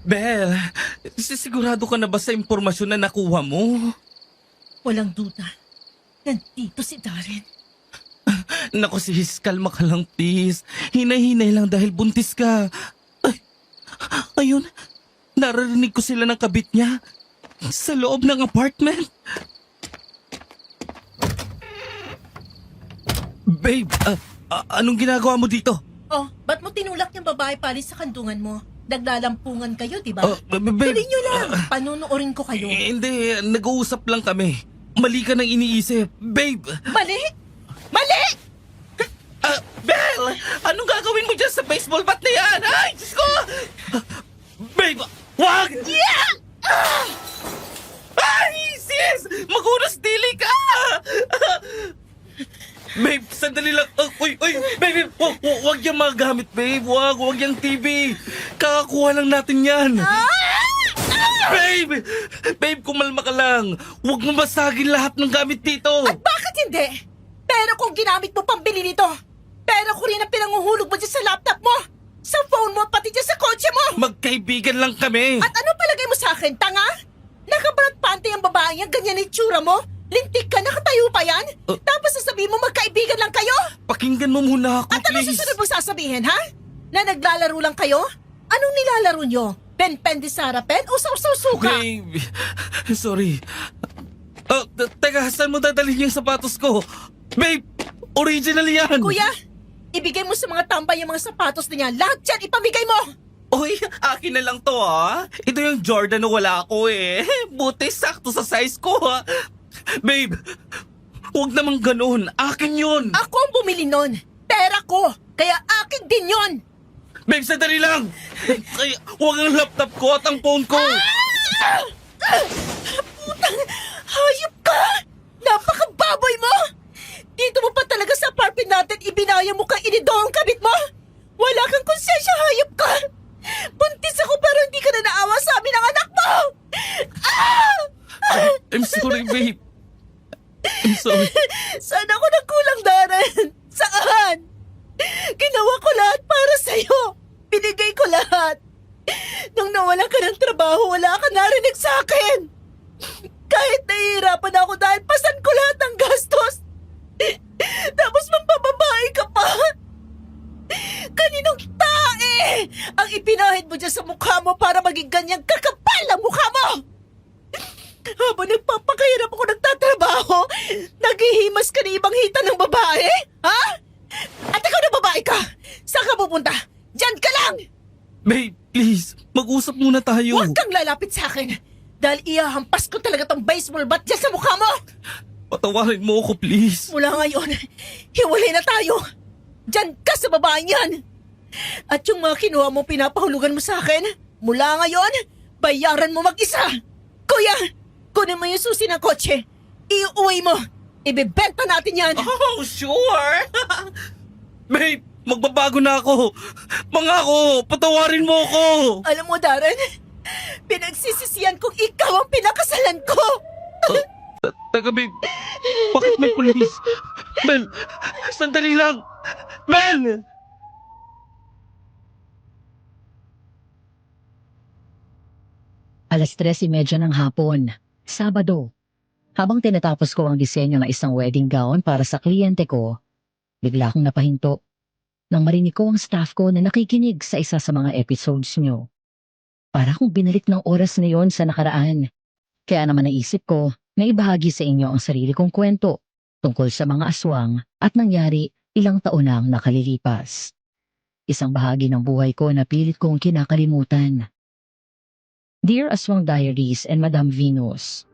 Bel, sigurado ka na ba sa impormasyon na nakuha mo? Walang duda. Nandito si Darren. Naku sis, kalma ka lang please. Hinay-hinay lang dahil buntis ka. Ay, ayun, naririnig ko sila ng kabit niya sa loob ng apartment. Babe, anong ginagawa mo dito? Oh, ba't mo tinulak yung babae palis sa kandungan mo? Naglalampungan kayo, di ba? Babe, Tuloy nyo lang. Panunuorin ko kayo. Hindi, nag-uusap lang kami. Mali ka nang iniisip. Babe! Mali! Mali! Bel! Anong gagawin mo dyan sa baseball bat na yan? Ay, Diyos ko! Babe! Wag! Yeah! Ay, sis! Magunos dili ka! Babe, sandali lang. Uy, babe, wag yung mga gamit, babe. Wag yung TV. Kakakuha lang natin yan. Babe, kumalma ka lang. Huwag mo basagin lahat ng gamit dito. At bakit hindi? Pero kung ginamit mo pambili nito, pero ko rin ang pinanguhulog mo dyan sa laptop mo, sa phone mo, pati dyan sa kotse mo. Magkaibigan lang kami. At ano palagay mo sa akin, tanga? Nakabrad panty ang babae yan, ganyan ang itsura mo? Lintik ka, nakatayo pa yan? Tapos sasabihin mo magkaibigan lang kayo? Pakinggan mo muna ako, At ano please. susunod mong sasabihin, ha? Na naglalaro lang kayo? Anong nilalaro nyo? Pen-pen di Sara-pen o saw-saw-suka? Babe, sorry. Teka, saan mo dadalhin yung sapatos ko? Babe, original yan. Kuya, ibigay mo sa mga tambay yung mga sapatos na yan. Lahat yan, ipamigay mo! Uy, akin na lang to ha. Ito yung Jordan na wala ako eh. Buti sakto sa size ko ha. Babe, huwag naman ganun. Akin yun. Ako ang bumili nun. Pera ko. Kaya akin din yon. Babe, sandali lang. Ay, huwag ang laptop ko at ang phone ko. Putang, hayop ka! Napakababoy mo! Dito mo pa talaga sa apartment natin ibinaya mo kay inido ang kabit mo? Wala kang konsensya, hayop ka! Buntis ako pero hindi ka na naawa sa amin ng anak mo! I'm sorry, babe. I'm sorry. Saan ako nagkulang, Darren? Saan? Ginawa ko lahat para sa'yo. Binigay ko lahat. Nung nawalan ka ng trabaho, wala ka narinig sa akin. Kahit nahihirapan ako dahil pasan ko lahat ng gastos. Tapos mampababae ka pa. Kaninong tae ang ipinahid mo dyan sa mukha mo para maging ganyang kakapal ang mukha mo? Habang nagpapakahirap ako nagtatrabaho, naghihimas ka ni ibang hita ng babae? Ha? At ikaw na babae ka? Saan ka pupunta? Diyan ka lang! Babe, please. Mag-usap muna tayo. Huwag kang lalapit sa akin dahil ihahampas ko talaga tong baseball bat dyan sa mukha mo! Patawarin mo ako, please. Mula ngayon, hiwalay na tayo! Diyan ka sa babaeng yan! At yung mga kinuha mo pinapahulugan mo sa akin, mula ngayon, bayaran mo mag-isa! Kuya, kunin mo yung susi ng kotse. Iuwi mo. Ibebenta natin yan. Oh, sure. Babe, magbabago na ako. Pangako, patawarin mo ako. Alam mo, Darren, pinagsisisiyan kong ikaw ang pinakasalan ko. Teka, babe. Bakit may pulis? Bel, sandali lang. Bel! Alas 3:30 ng hapon, Sabado. Habang tinatapos ko ang disenyo ng isang wedding gown para sa kliyente ko, bigla akong napahinto nang marinig ko ang staff ko na nakikinig sa isa sa mga episodes nyo. Para akong binalik ng oras na yon sa nakaraan. Kaya naman naisip ko na ibahagi sa inyo ang sarili kong kwento tungkol sa mga aswang at nangyari ilang taon nang nakalilipas. Isang bahagi ng buhay ko na pilit kong kinakalimutan. Dear Aswang Diaries and Madam Venus,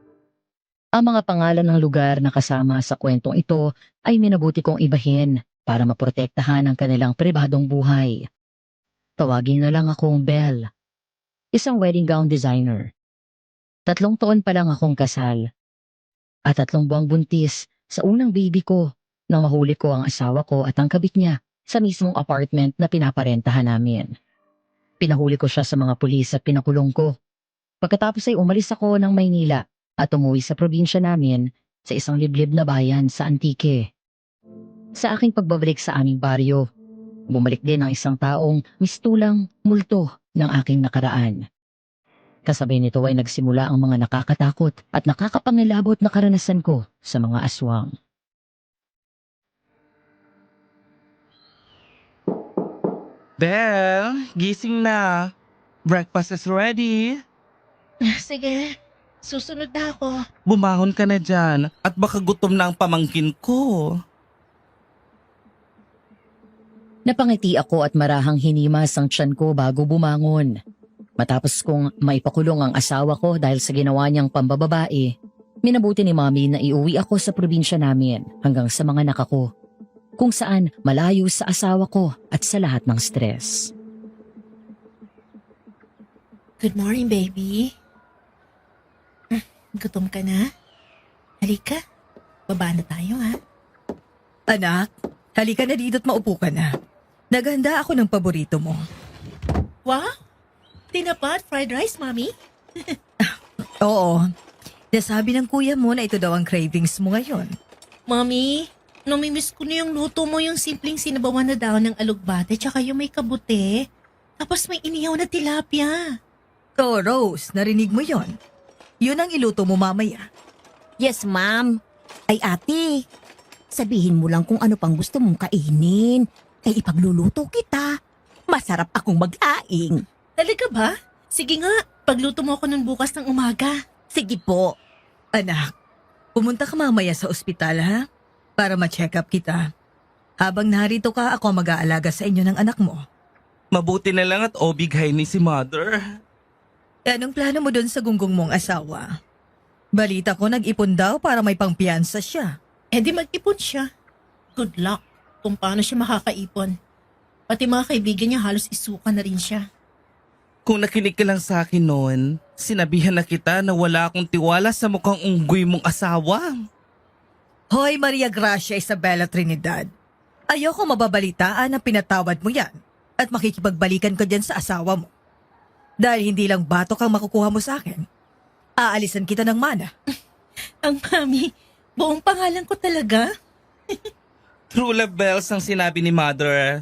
ang mga pangalan ng lugar na kasama sa kwentong ito ay minabuti kong ibahin para maprotektahan ang kanilang pribadong buhay. Tawagin na lang akong Belle, isang wedding gown designer. 3 taon pa lang akong kasal at 3 buwang buntis sa unang baby ko nang mahuli ko ang asawa ko at ang kabit niya sa mismong apartment na pinaparentahan namin. Pinahuli ko siya sa mga pulis at pinakulong ko. Pagkatapos ay umalis ako ng Maynila at umuwi sa probinsya namin sa isang liblib na bayan sa Antique. Sa aking pagbabalik sa aming baryo, bumalik din ang isang taong mistulang multo ng aking nakaraan. Kasabay nito ay nagsimula ang mga nakakatakot at nakakapangilabot na karanasan ko sa mga aswang. Belle, gising na. Breakfast is ready. Sige, susunod na ako. Bumangon ka na dyan at baka gutom na ang pamangkin ko. Napangiti ako at marahang hinimas ang tiyan ko bago bumangon. Matapos kong maipakulong ang asawa ko dahil sa ginawa niyang pambababae, minabuti ni Mommy na iuwi ako sa probinsya namin hanggang sa mga anak ko, kung saan malayo sa asawa ko at sa lahat ng stress. Good morning, baby. Gutom ka na? Halika, baba na tayo ha. Anak, halika na dito at maupo ka na. Naghanda ako ng paborito mo. Wow! Tinapa at fried rice, Mami? Oo, nasabi ng kuya mo na ito daw ang cravings mo ngayon. Mami, namimiss ko na yung luto mo, yung simpleng sinabawan na daw ng alugbate tsaka yung may kabute. Tapos may inihaw na tilapia. Oh, Rose, narinig mo yon? Yun ang iluto mo mamaya. Yes, ma'am. Ay ate, sabihin mo lang kung ano pang gusto mong kainin. Ay ipagluluto kita. Masarap akong mag-aing. Talaga ba? Sige nga, pagluto mo ako nun bukas ng umaga. Sige po. Anak, pumunta ka mamaya sa ospital ha? Para ma-check up kita. Habang narito ka, ako ang mag-aalaga sa inyo ng anak mo. Mabuti na lang at obighay ni si Mother. Anong plano mo doon sa gunggong mong asawa? Balita ko nag-ipon daw para may pangpiyansa siya. Eh di mag-ipon siya. Good luck kung paano siya makakaipon. Pati mga kaibigan niya halos isuka na rin siya. Kung nakinig ka lang sa akin noon, sinabihan na kita na wala akong tiwala sa mukhang unggoy mong asawa. Hoy Maria Gracia Isabela Trinidad, ayoko mababalitaan na pinatawad mo yan at makikipagbalikan ka dyan sa asawa mo. Dahil hindi lang batok ang makukuha mo sa akin, aalisan kita ng mana. Ang mami, buong pangalan ko talaga. True love bells ang sinabi ni Mother.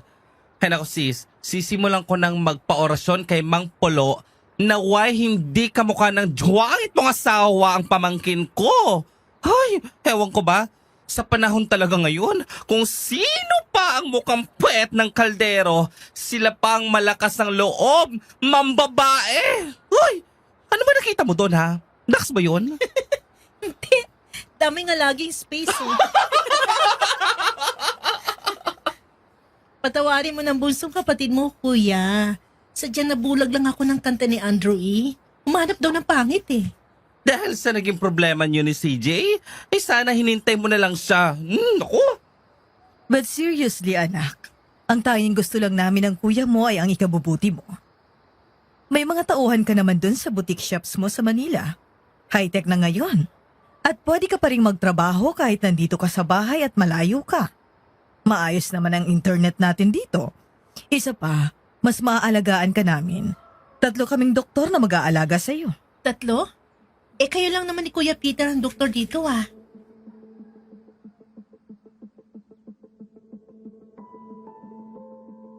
Ay nako sis, sisimulan ko ng magpa-orasyon kay Mang Polo na why hindi kamukha ng juwangit mong asawa ang pamangkin ko. Ay, ewan ko ba? Sa panahon talaga ngayon, kung sino pa ang mukhang puwet ng kaldero, sila pa ang malakas ng loob, mambabae. Uy, ano ba nakita mo doon ha? Dax ba yun? Hindi, dami nga laging space oh. Patawarin mo ng bunsong kapatid mo, kuya. Sadyang nabulag lang ako ng kanta ni Andrew E. Umanap daw ng pangit eh. Dahil sa naging problema niyo ni CJ, eh sana hinintay mo na lang siya. Naku! But seriously anak, ang tanging gusto lang namin ng kuya mo ay ang ikabubuti mo. May mga tauhan ka naman dun sa boutique shops mo sa Manila. High-tech na ngayon. At pwede ka pa rin magtrabaho kahit nandito ka sa bahay at malayo ka. Maayos naman ang internet natin dito. Isa pa, mas maaalagaan ka namin. 3 kaming doktor na mag-aalaga sa'yo. 3? Eh kayo lang naman ni Kuya Peter ang doktor dito ah.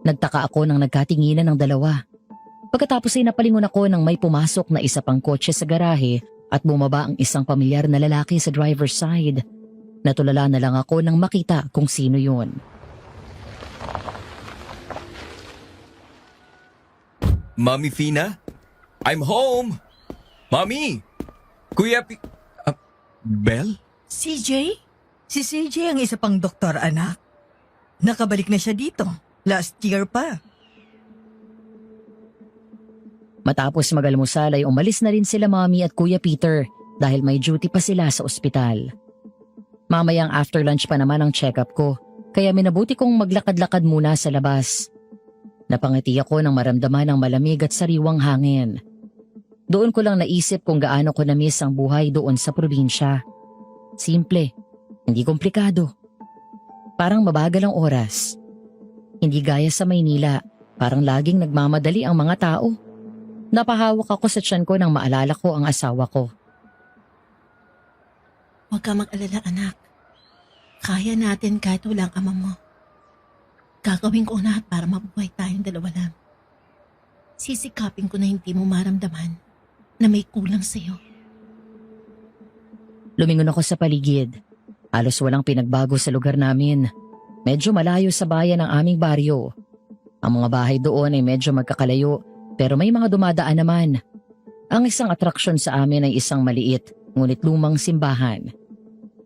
Nagtaka ako nang nagkatinginan ng dalawa. Pagkatapos ay napalingon ako nang may pumasok na isa pang kotse sa garahe at bumaba ang isang pamilyar na lalaki sa driver's side. Natulala na lang ako nang makita kung sino yun. Mommy Fina? I'm home! Mommy! Kuya Belle? CJ? Si CJ ang isa pang doktor, anak. Nakabalik na siya dito. Last year pa. Matapos magalmusal ay umalis na rin sila Mommy at Kuya Peter dahil may duty pa sila sa ospital. Mamayang after lunch pa naman ang check-up ko, kaya minabuti kong maglakad-lakad muna sa labas. Napangiti ako nang maramdaman ang malamig at sariwang hangin. Doon ko lang naisip kung gaano ko na-miss ang buhay doon sa probinsya. Simple, hindi komplikado. Parang mabagal ang oras. Hindi gaya sa Maynila, parang laging nagmamadali ang mga tao. Napahawak ako sa tiyan ko nang maalala ko ang asawa ko. Huwag ka mag-alala anak. Kaya natin kahit walang ama mo. Gagawin ko lahat para mabuhay tayong dalawa lang. Sisikapin ko na hindi mo maramdaman na may kulang sa'yo. Lumingon ako sa paligid. Halos walang pinagbago sa lugar namin. Medyo malayo sa bayan ang aming baryo. Ang mga bahay doon ay medyo magkakalayo pero may mga dumadaan naman. Ang isang atraksyon sa amin ay isang maliit ngunit lumang simbahan.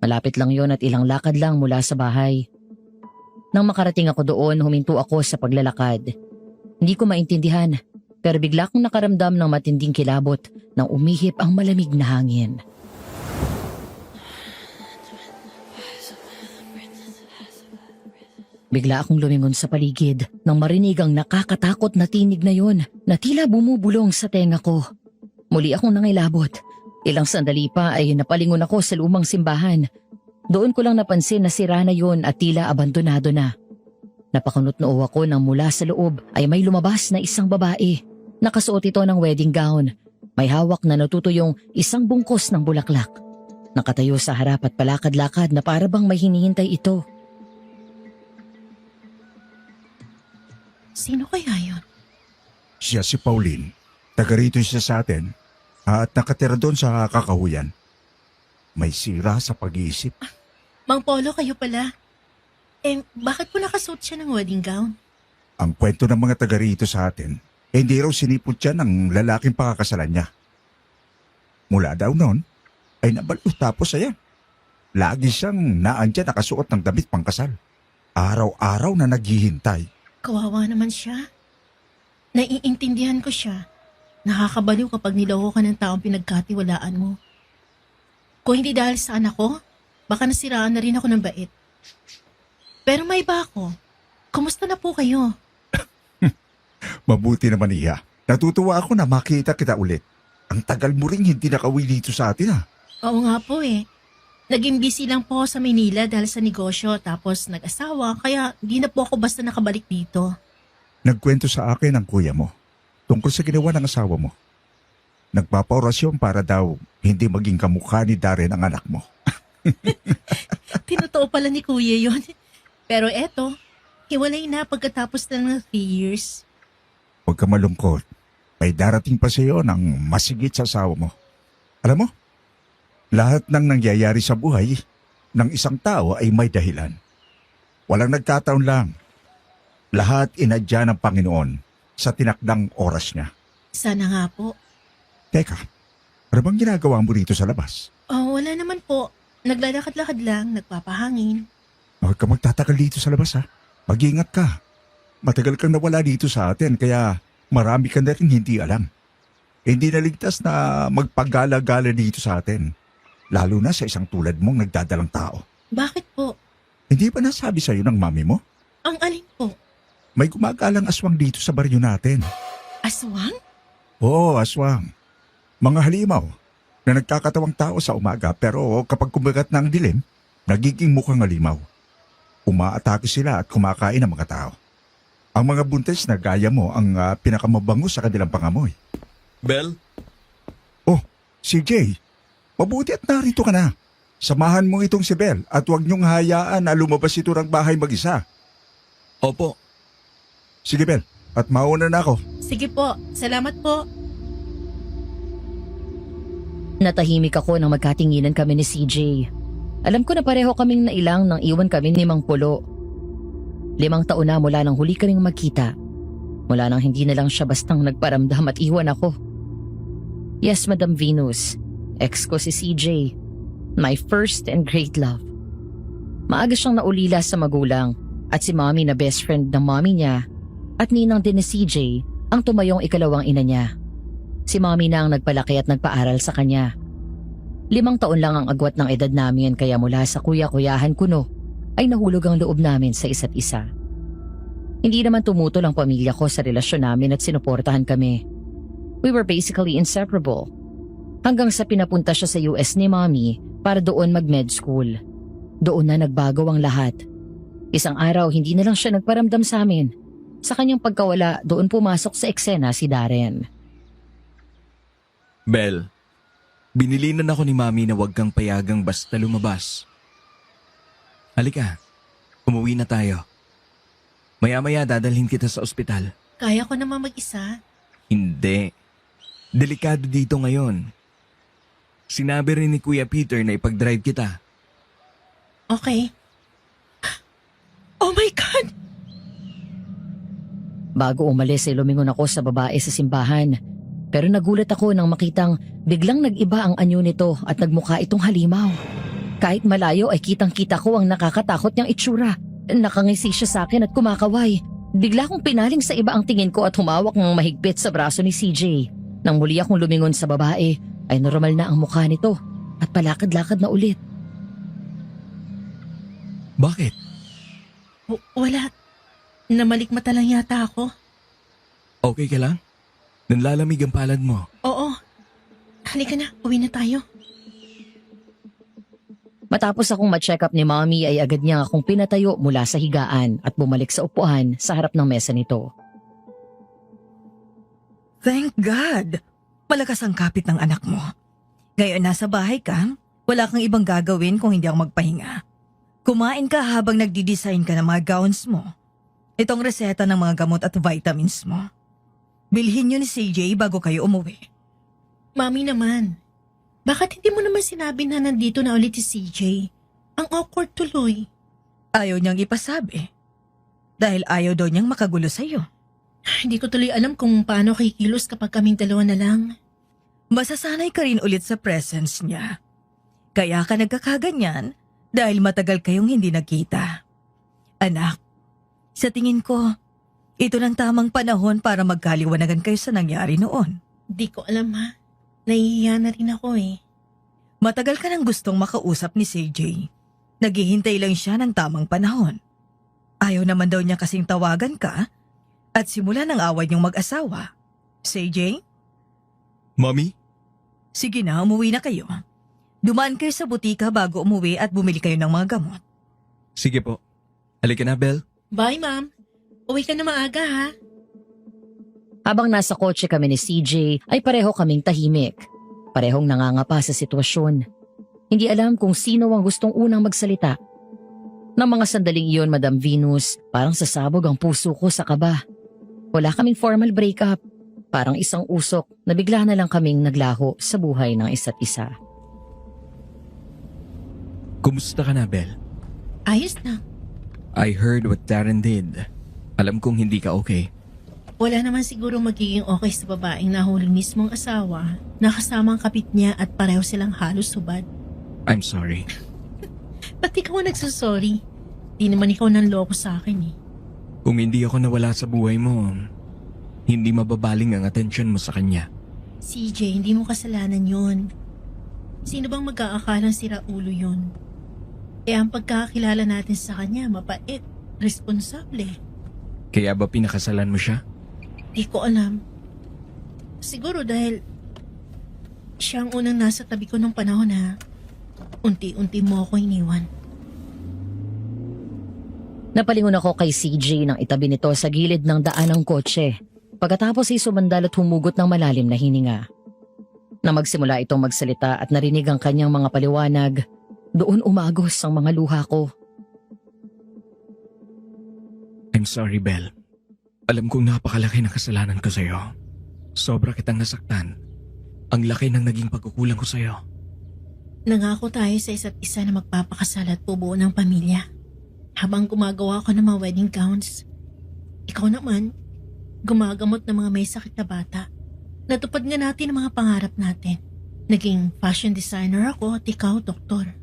Malapit lang yon at ilang lakad lang mula sa bahay. Nang makarating ako doon, huminto ako sa paglalakad. Hindi ko maintindihan pero bigla kong nakaramdam ng matinding kilabot nang umihip ang malamig na hangin. Bigla akong lumingon sa paligid nang marinig ang nakakatakot na tinig na yon na tila bumubulong sa tenga ko. Muli akong nangilabot. Ilang sandali pa ay napalingon ako sa lumang simbahan. Doon ko lang napansin na sira na yon at tila abandonado na. Napakunot-noo ako nang mula sa loob ay may lumabas na isang babae. Nakasuot ito ng wedding gown. May hawak na natutuyong isang bungkos ng bulaklak. Nakatayo sa harap at palakad-lakad na para bang may hinihintay ito. Sino kaya yon? Siya si Pauline. Taga rito siya sa atin at nakatira doon sa kakahuyan. May sira sa pag-iisip. Mang Polo, kayo pala. Bakit po nakasuot siya ng wedding gown? Ang kwento ng mga taga rito sa atin, hindi raw sinipot siya ng lalaking pakakasalan niya. Mula daw noon, ay nabalo tapos ayan. Lagi siyang naandyan nakasuot ng damit pangkasal. Araw-araw na naghihintay. Kawawa naman siya. Naiintindihan ko siya. Nakakabaliw kapag niloko ka ng taong pinagkatiwalaan mo. Kung hindi dahil sa anak ko, baka nasiraan na rin ako ng bait. Pero may iba ako. Kumusta na po kayo? Mabuti naman iya. Natutuwa ako na makita kita ulit. Ang tagal mo rin hindi nakauwi dito sa atin ha. Oo nga po eh. Naging busy lang po ako sa Manila dahil sa negosyo tapos nag-asawa kaya di na po ako basta nakabalik dito. Nagkwento sa akin ang kuya mo tungkol sa ginawa ng asawa mo. Nagpapaorasyon para daw hindi maging kamukha ni Darren ang anak mo. Tinotoo pala ni Kuya yon. Pero eto, hiwalay na pagkatapos na ng 3 years. Huwag ka malungkot. May darating pa sa iyo ng masigit sa asawa mo. Alam mo, lahat ng nangyayari sa buhay ng isang tao ay may dahilan. Walang nagkataon lang. Lahat inadya ng Panginoon sa tinakdang oras niya. Sana nga po. Teka, ano bang ginagawa mo rito sa labas? Oh, wala naman po. Naglalakad-lakad lang, nagpapahangin. Huwag ka magtatagal dito sa labas ha. Mag-ingat ka. Matagal kang nawala dito sa atin kaya marami ka na rin hindi alam. Hindi naligtas na magpagala-gala dito sa atin. Lalo na sa isang tulad mong nagdadalang tao. Bakit po? Hindi ba nasabi sa'yo ng mami mo? Ang alin po? May gumagalang aswang dito sa baryo natin. Aswang? Oo, aswang. Mga halimaw na nagkakatawang tao sa umaga pero kapag kumagat na ang dilim, nagiging mukhang halimaw. Umaatake sila at kumakain ang mga tao. Ang mga buntis na gaya mo ang pinakamabango sa kanilang pangamoy. Belle? Oh, si Jay, mabuti at narito ka na. Samahan mo itong si Belle at huwag niyong hayaan na lumabas ito ng bahay mag-isa. Opo. Sige Belle, at mauna na ako. Sige po, salamat po. Natahimik ako nang magkatinginan kami ni CJ. Alam ko na pareho kaming nailang nang iwan kami ni Mang Polo. 5 taon na mula nang huli kaming magkita. Mula nang hindi na lang siya bastang nagparamdam at iwan ako. Yes, Madam Venus. Ex ko si CJ. My first and great love. Maaga siyang naulila sa magulang at si mommy na best friend ng mommy niya at ninang din ni CJ ang tumayong ikalawang ina niya. Si mommy na ang nagpalaki at nagpaaral sa kanya. 5 taon lang ang agwat ng edad namin kaya mula sa kuya-kuyahan kuno ay nahulog ang loob namin sa isa't isa. Hindi naman tumutol ang pamilya ko sa relasyon namin at sinuportahan kami. We were basically inseparable. Hanggang sa pinapunta siya sa US ni mommy para doon mag-med school. Doon na nagbago ang lahat. Isang araw hindi na lang siya nagparamdam sa amin. Sa kanyang pagkawala doon pumasok sa eksena si Darren. Belle, binilinan ako ni Mami na huwag kang payagang basta lumabas. Halika, umuwi na tayo. Maya-maya dadalhin kita sa ospital. Kaya ko naman mag-isa. Hindi. Delikado dito ngayon. Sinabi rin ni Kuya Peter na ipag-drive kita. Okay. Oh my God! Bago umalis ay lumingon ako sa babae sa simbahan. Pero nagulat ako nang makitang biglang nag-iba ang anyo nito at nagmukha itong halimaw. Kahit malayo ay kitang-kita ko ang nakakatakot niyang itsura. Nakangisi siya sa akin at kumakaway. Bigla kong pinaling sa iba ang tingin ko at humawak ng mahigpit sa braso ni CJ. Nang muli akong lumingon sa babae, ay normal na ang mukha nito at palakad-lakad na ulit. Bakit? Wala. Namalikmata lang yata ako. Okay ka lang? Nanlalamig ang palad mo. Oo. Halika na, uwi na tayo. Matapos akong ma-check up ni Mommy ay agad niya akong pinatayo mula sa higaan at bumalik sa upuan sa harap ng mesa nito. Thank God! Malakas ang kapit ng anak mo. Ngayon nasa bahay ka, wala kang ibang gagawin kung hindi ako magpahinga. Kumain ka habang nagdi-design ka ng mga gowns mo. Itong reseta ng mga gamot at vitamins mo. Bilhin nyo ni CJ bago kayo umuwi. Mami naman, bakit hindi mo naman sinabi na nandito na ulit si CJ? Ang awkward tuloy. Ayaw niyang ipasabi. Dahil ayaw daw niyang makagulo sa'yo. Hindi ko tuloy alam kung paano kikilos kapag kaming dalawa na lang. Masasanay ka rin ulit sa presence niya. Kaya ka nagkakaganyan dahil matagal kayong hindi nagkita. Anak, sa tingin ko, ito ng tamang panahon para magkaliwanagan kayo sa nangyari noon. Di ko alam ha. Nahihiya na rin ako eh. Matagal ka nang gustong makausap ni CJ. Naghihintay lang siya ng tamang panahon. Ayaw naman daw niya kasing tawagan ka at simula ng away niyong mag-asawa. CJ? Mommy? Sige na, umuwi na kayo. Dumaan kayo sa butika bago umuwi at bumili kayo ng mga gamot. Sige po. Halika na, Belle. Bye, ma'am. Uwi ka na maaga ha. Habang nasa kotse kami ni CJ ay pareho kaming tahimik. Parehong nangangapa sa sitwasyon. Hindi alam kung sino ang gustong unang magsalita. Nang mga sandaling iyon, Madam Venus, parang sasabog ang puso ko sa kaba. Wala kaming formal breakup. Parang isang usok na bigla na lang kaming naglaho sa buhay ng isa't isa. Kumusta ka na, Belle? Ayos na. I heard what Darren did. Alam kong hindi ka okay. Wala naman siguro magiging okay sa babaeng nahuli mismong asawa, nakasama ang kapit niya at pareho silang halos subad. I'm sorry. Ba't ikaw ang nagsasorry? Di naman ikaw nanloko sa akin eh. Kung hindi ako nawala sa buhay mo, hindi mababaling ang atensyon mo sa kanya. CJ, hindi mo kasalanan yon. Sino bang mag-aakalang sira ulo yon? Eh ang pagkakakilala natin sa kanya, mapait, responsable. Kaya ba pinakasalan mo siya? Di ko alam. Siguro dahil siya ang unang nasa tabi ko nung panahon na unti-unti mo ako iniwan. Napalingon ako kay CJ nang itabi nito sa gilid ng daan ng kotse. Pagkatapos ay sumandal at humugot ng malalim na hininga. Nang magsimula itong magsalita at narinig ang kanyang mga paliwanag, doon umagos ang mga luha ko. I'm sorry, Belle. Alam kong napakalaki ng kasalanan ko sa'yo. Sobra kitang nasaktan. Ang laki ng naging pagkukulang ko sa'yo. Nangako tayo sa isa't isa na magpapakasal at bubuo ng pamilya. Habang gumagawa ko ng mga wedding gowns, ikaw naman, gumagamot ng mga may sakit na bata. Natupad nga natin ang mga pangarap natin. Naging fashion designer ako at ikaw, doktor.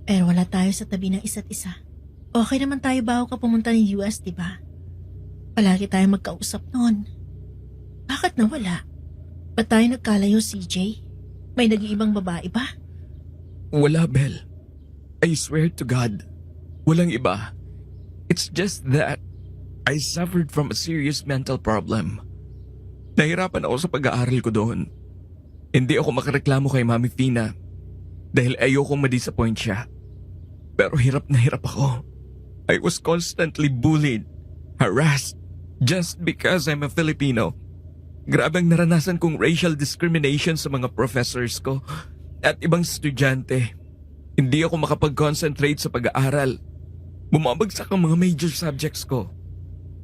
Pero wala tayo sa tabi ng isa't isa. Okay naman tayo bago ka pumunta ng US, diba? Palagi tayo magkausap noon. Bakit nawala? Ba't tayo nagkalayo, CJ? May nag-iibang babae ba? Wala, Belle. I swear to God. Walang iba. It's just that I suffered from a serious mental problem. Nahirapan ako sa pag-aaral ko doon. Hindi ako makareklamo kay Mami Fina dahil ayokong ma-disappoint siya. Pero hirap na hirap ako. I was constantly bullied, harassed, just because I'm a Filipino. Grabe ang naranasan kong racial discrimination sa mga professors ko at ibang estudyante. Hindi ako makapag-concentrate sa pag-aaral. Bumabagsak ang mga major subjects ko.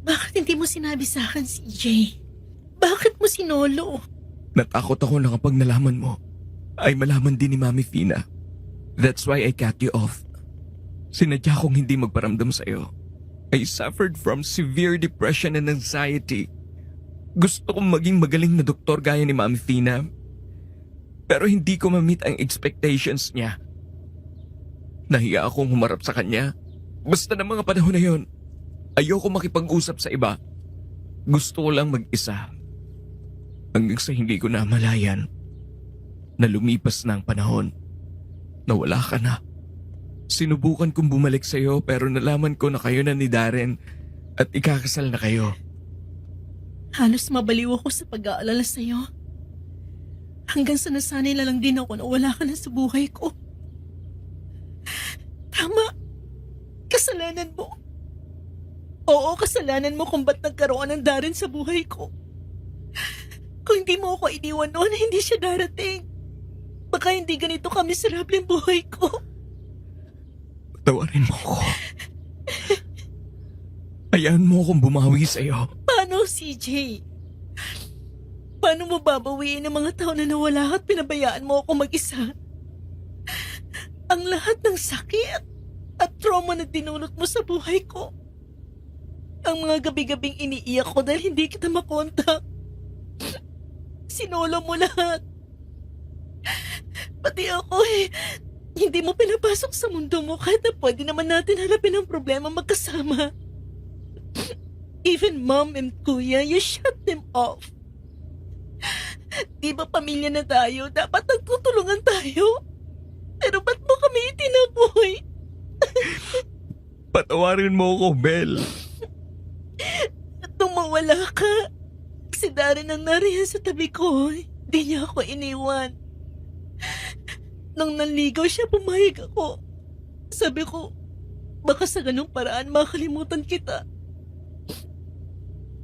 Bakit hindi mo sinabi sa akin, CJ? Bakit mo sinolo? Natakot ako na kapag nalaman mo, ay malaman din ni Mami Fina. That's why I cut you off. Sinadya kong hindi magparamdam sa'yo. I suffered from severe depression and anxiety. Gusto kong maging magaling na doktor gaya ni Mami Fina. Pero hindi ko ma-meet ang expectations niya. Nahiya akong humarap sa kanya. Basta ng mga panahon na yon, ayoko makipag-usap sa iba. Gusto ko lang mag-isa. Hanggang sa hindi ko namalayan na lumipas na ang panahon. Nawala ka na. Sinubukan kong bumalik sa'yo pero nalaman ko na kayo na ni Darren at ikakasal na kayo. Halos mabaliw ako sa pag-aalala sa'yo. Hanggang sa nasanay na lang din ako na wala ka na sa buhay ko. Tama. Kasalanan mo. Oo, kasalanan mo kung ba't nagkaroon ng Darren sa buhay ko. Kung hindi mo ako iniwan noon, hindi siya darating. Baka hindi ganito kamiserable ang buhay ko. Tawarin mo ko. Hayaan mo akong bumawi sa'yo. Paano, CJ? Paano mo babawiin ang mga taon na nawala at pinabayaan mo ako mag-isa? Ang lahat ng sakit at trauma na dinulot mo sa buhay ko. Ang mga gabi-gabing iniiyak ko dahil hindi kita makontak. Sinolo mo lahat. Pati ako hindi mo pinapasok sa mundo mo kahit na pwede naman natin harapin ang problema magkasama. Even mom and kuya, you shut them off. Di ba pamilya na tayo? Dapat nagtutulungan tayo. Pero ba't mo kami itinaboy? Patawarin mo ako, Bel. At nung mawala ka, si Darren ang nariyan sa tabi ko. Di niya ako iniwan. Nung nanligaw siya, pumayag ako. Sabi ko, baka sa ganung paraan makalimutan kita.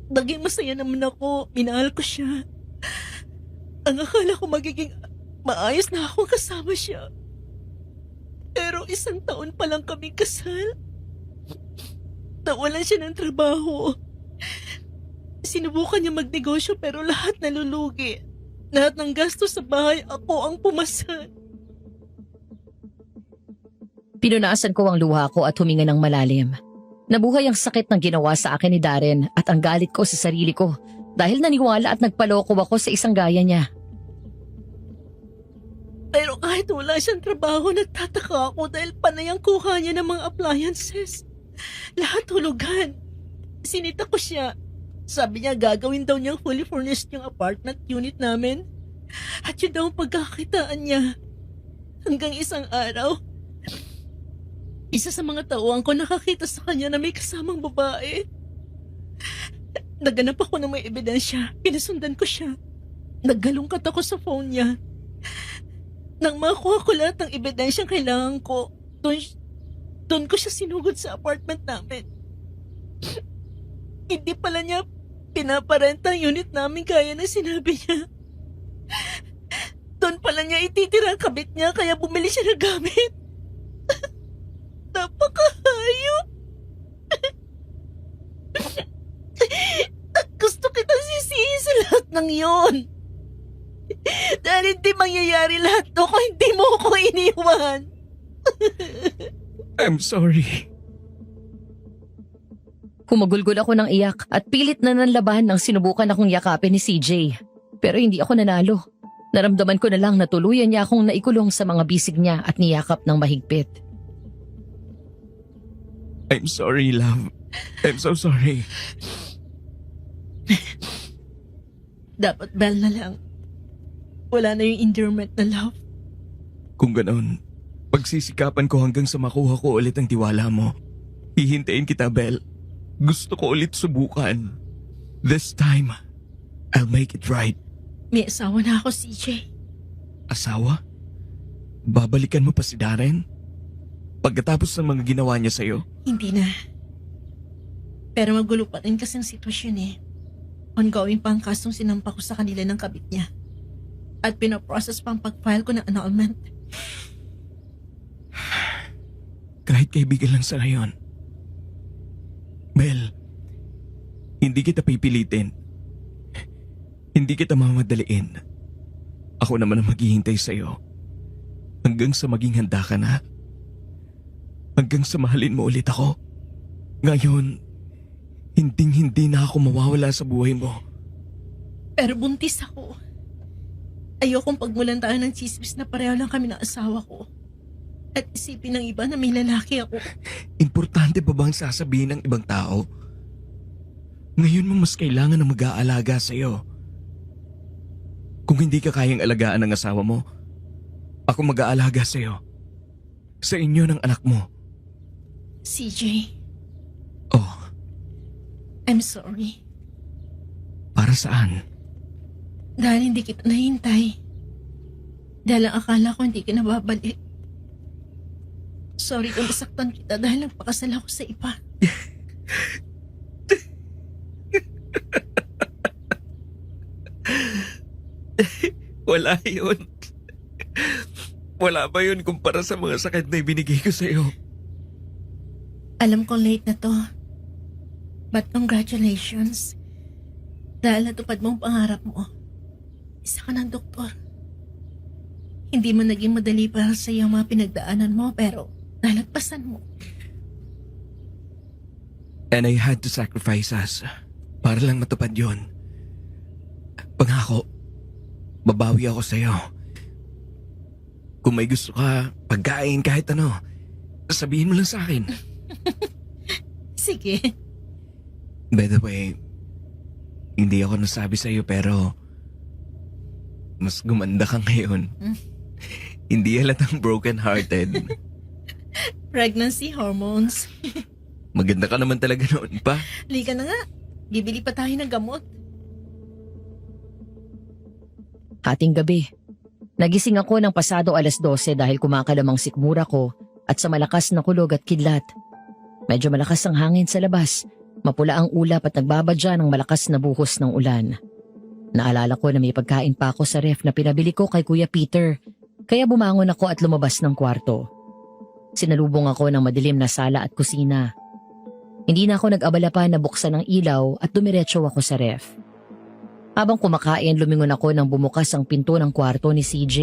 Naging masaya naman ako. Minahal ko siya. Ang akala ko magiging maayos na akong kasama siya. Pero 1 taon pa lang kami kasal. Nawalan siya ng trabaho. Sinubukan niya magnegosyo pero lahat nalulugi. Lahat ng gasto sa bahay, ako ang pumasan. Pinunasan ko ang luha ko at huminga ng malalim. Nabuhay ang sakit ng ginawa sa akin ni Darren at ang galit ko sa sarili ko dahil naniwala at nagpaloko ako sa isang gaya niya. Pero kahit wala siyang trabaho, nagtataka ako dahil panay ang kuha niya ng mga appliances. Lahat hulugan. Sinita ko siya. Sabi niya gagawin daw niyang fully furnished yung apartment unit namin. At yun daw ang pagkakitaan niya. Hanggang isang araw, isa sa mga tauhan ko nakakita sa kanya na may kasamang babae. Naganap ako ng may ebidensya. Pinasundan ko siya. Naggalungkat ako sa phone niya. Nang makuha ko lahat ng ebidensyang kailangan ko, doon ko siya sinugod sa apartment namin. Hindi pala niya pinaparenta ang unit namin kaya na sinabi niya. Doon pala niya ititira ang kabit niya kaya bumili siya ng gamit. Napakahayop. At gusto kitang sisihin sa lahat ng yon. Dahil hindi mangyayari lahat to kung hindi mo ako iniwan. I'm sorry. Kumagulgol ako ng iyak at pilit na nanlabahan nang sinubukan akong yakapin ni CJ. Pero hindi ako nanalo. Naramdaman ko na lang na tuluyan niya akong naikulong sa mga bisig niya at niyakap ng mahigpit. I'm sorry, love. I'm so sorry. Dapat Bel na lang. Wala na yung endearment na love. Kung ganon, pagsisikapan ko hanggang sa makuha ko ulit ang tiwala mo. Hihintayin kita, Bel. Gusto ko ulit subukan. This time, I'll make it right. May asawa na ako, CJ. Asawa? Babalikan mo pa si Darren? Pagkatapos ng mga ginawa niya sa'yo? Hindi na. Pero magulo pa rin kasi ang sitwasyon eh. Ongoing pa ang kasong sinampa ko sa kanila ng kabit niya. At pinaprocess pa ang pag-file ko ng annulment. Kahit kaibigan lang sa ngayon. Bel, hindi kita pipilitin. Hindi kita mamadaliin. Ako naman ang maghihintay sa'yo. Hanggang sa maging handa ka na. Hanggang sa mahalin mo ulit ako. Ngayon, hindi na ako mawawala sa buhay mo. Pero buntis ako. Ayokong pagmulan tayo ng chismis na pareho lang kami ng asawa ko. At isipin ng iba na may lalaki ako. Importante pa bang sasabihin ng ibang tao? Ngayon mo mas kailangan ng mag-aalaga sa'yo. Kung hindi ka kayang alagaan ng asawa mo, ako mag-aalaga sa'yo. Sa inyo ng anak mo. CJ, Oh, I'm sorry. para saan? Dahil hindi kita nahintay. Dahil ang akala ko hindi ka nababalik. Sorry kung nasaktan kita dahil nagpakasal ako sa iba. Wala yun. Wala ba yun kumpara sa mga sakit na ibinigay ko sa'yo? Alam kong late na to. But congratulations. Dahil natupad mo ang pangarap mo. Isa ka ng doktor. Hindi mo naging madali para sa iyo ang mga pinagdaanan mo pero nalagpasan mo. And I had to sacrifice us para lang matupad yun. Pangako, babawi ako sa'yo. Kung may gusto ka, pagkain kahit ano, sabihin mo lang sa akin. Sige. By the way, hindi ako nasabi sa'yo pero mas gumanda ka ngayon. Hindi halatang broken-hearted. Pregnancy hormones. Maganda ka naman talaga noon pa. Lika na nga. Bibili pa tayo ng gamot. Hating gabi. Nagising ako ng pasado 12:00 dahil kumakalamang sikmura ko at sa malakas na kulog at kidlat. Medyo malakas ang hangin sa labas. Mapula ang ulap at nagbabadya ng malakas na buhos ng ulan. Naalala ko na may pagkain pa ako sa ref na pinabili ko kay Kuya Peter, kaya bumangon ako at lumabas ng kwarto. Sinalubong ako ng madilim na sala at kusina. Hindi na ako nag-abala pa na buksan ang ilaw at dumiretso ako sa ref. Habang kumakain, lumingon ako nang bumukas ang pinto ng kwarto ni CJ.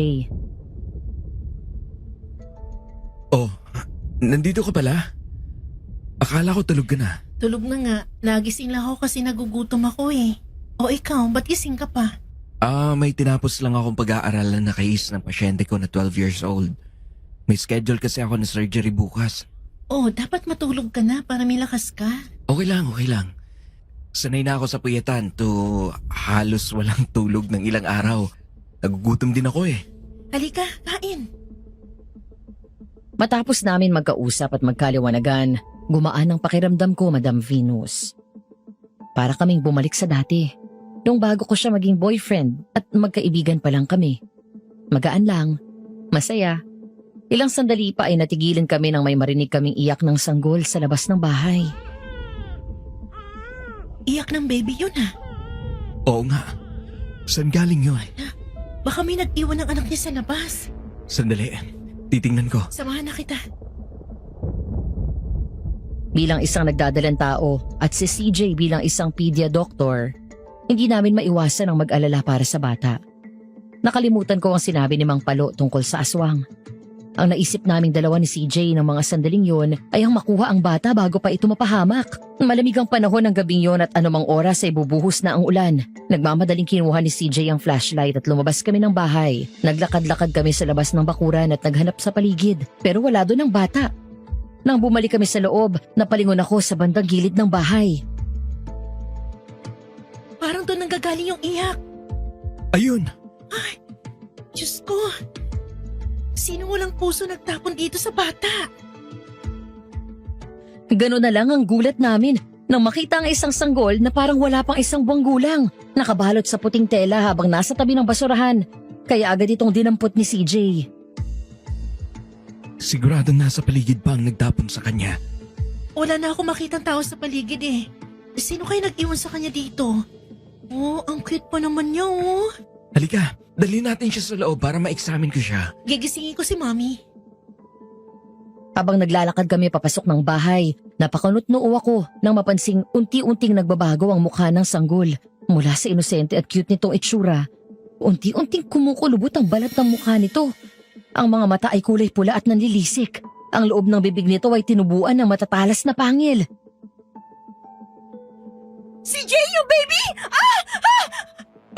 Oh, nandito ka pala? Akala ko tulog ka na. Tulog na nga. Nagising lang ako kasi nagugutom ako eh. O ikaw, ba't gising ka pa? May tinapos lang akong pag-aaralan na case ng pasyente ko na 12 years old. May schedule kasi ako na surgery bukas. Oh, dapat matulog ka na para may lakas ka. Okay lang. Sanay na ako sa puyatan to halos walang tulog ng ilang araw. Nagugutom din ako eh. Halika, kain. Matapos namin magkausap at magkaliwanagan, gumaan ang pakiramdam ko, Madam Venus. Para kaming bumalik sa dati, nung bago ko siya maging boyfriend at magkaibigan pa lang kami. Magaan lang, masaya. Ilang sandali pa ay natigilan kami nang may marinig kaming iyak ng sanggol sa labas ng bahay. Iyak ng baby yun ha. Oo nga. Saan galing yun? Baka may nag-iwan ng anak niya sa labas. Sandali. Titingnan ko. Samahan na kita. Bilang isang nagdadalang tao at si CJ bilang isang pedia doctor, hindi namin maiwasan ang mag-alala para sa bata. Nakalimutan ko ang sinabi ni Mang Palo tungkol sa aswang. Ang naisip naming dalawa ni CJ ng mga sandaling yon ay ang makuha ang bata bago pa ito mapahamak. Malamig ang panahon ng gabing yon at anumang oras ay bubuhos na ang ulan. Nagmamadaling kinuha ni CJ ang flashlight at lumabas kami ng bahay. Naglakad-lakad kami sa labas ng bakuran at naghanap sa paligid. Pero wala doon ang bata. Nang bumalik kami sa loob, napalingon ako sa bandang gilid ng bahay. Parang doon nanggagaling yung iyak. Ayun! Diyos ko. Sino walang puso nagtapon dito sa bata? Gano'n na lang ang gulat namin nang makita ang isang sanggol na parang wala pang isang buwang gulang. Nakabalot sa puting tela habang nasa tabi ng basurahan. Kaya agad itong dinampot ni CJ. Siguradong nasa paligid pa ang nagtapon sa kanya. Wala na ako makitang tao sa paligid eh. Sino kayo nag-iwan sa kanya dito? Oh, ang cute pa naman niya oh. Halika, dali natin siya sa loob para ma-examine ko siya. Gigisingin ko si Mommy. Habang naglalakad kami papasok ng bahay, napakanutnoo ako nang mapansing unti-unting nagbabago ang mukha ng sanggol. Mula sa inosente at cute nitong itsura, Unti-unting kumukulubot ang balat ng mukha nito. Ang mga mata ay kulay pula at nanlilisik. Ang loob ng bibig nito ay tinubuan ng matatalas na pangil. Si Jay, yung baby! Ah!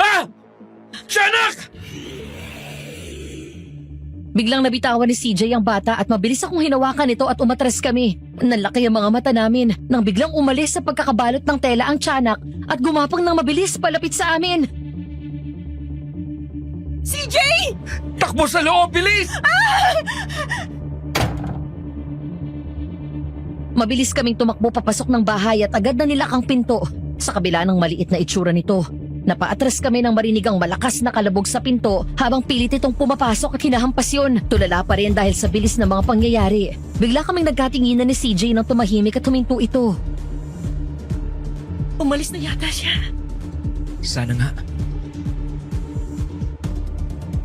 Ah! Tiyanak! Biglang nabitawan ni CJ ang bata at mabilis akong hinawakan ito at umatras kami. Nanlaki ang mga mata namin nang biglang umalis sa pagkakabalot ng tela ang tiyanak at gumapang ng mabilis palapit sa amin. Si Jay! Takbo sa loob, bilis! Mabilis kaming tumakbo papasok ng bahay at agad na nilakang pinto. Sa kabila ng maliit na itsura nito, napaatras kami nang marinig ang malakas na kalabog sa pinto habang pilit itong pumapasok at hinahampas yun. Tulala pa rin dahil sa bilis ng mga pangyayari. Bigla kaming nagkatinginan ni CJ nang tumahimik at huminto ito. Umalis na yata siya. Sana nga.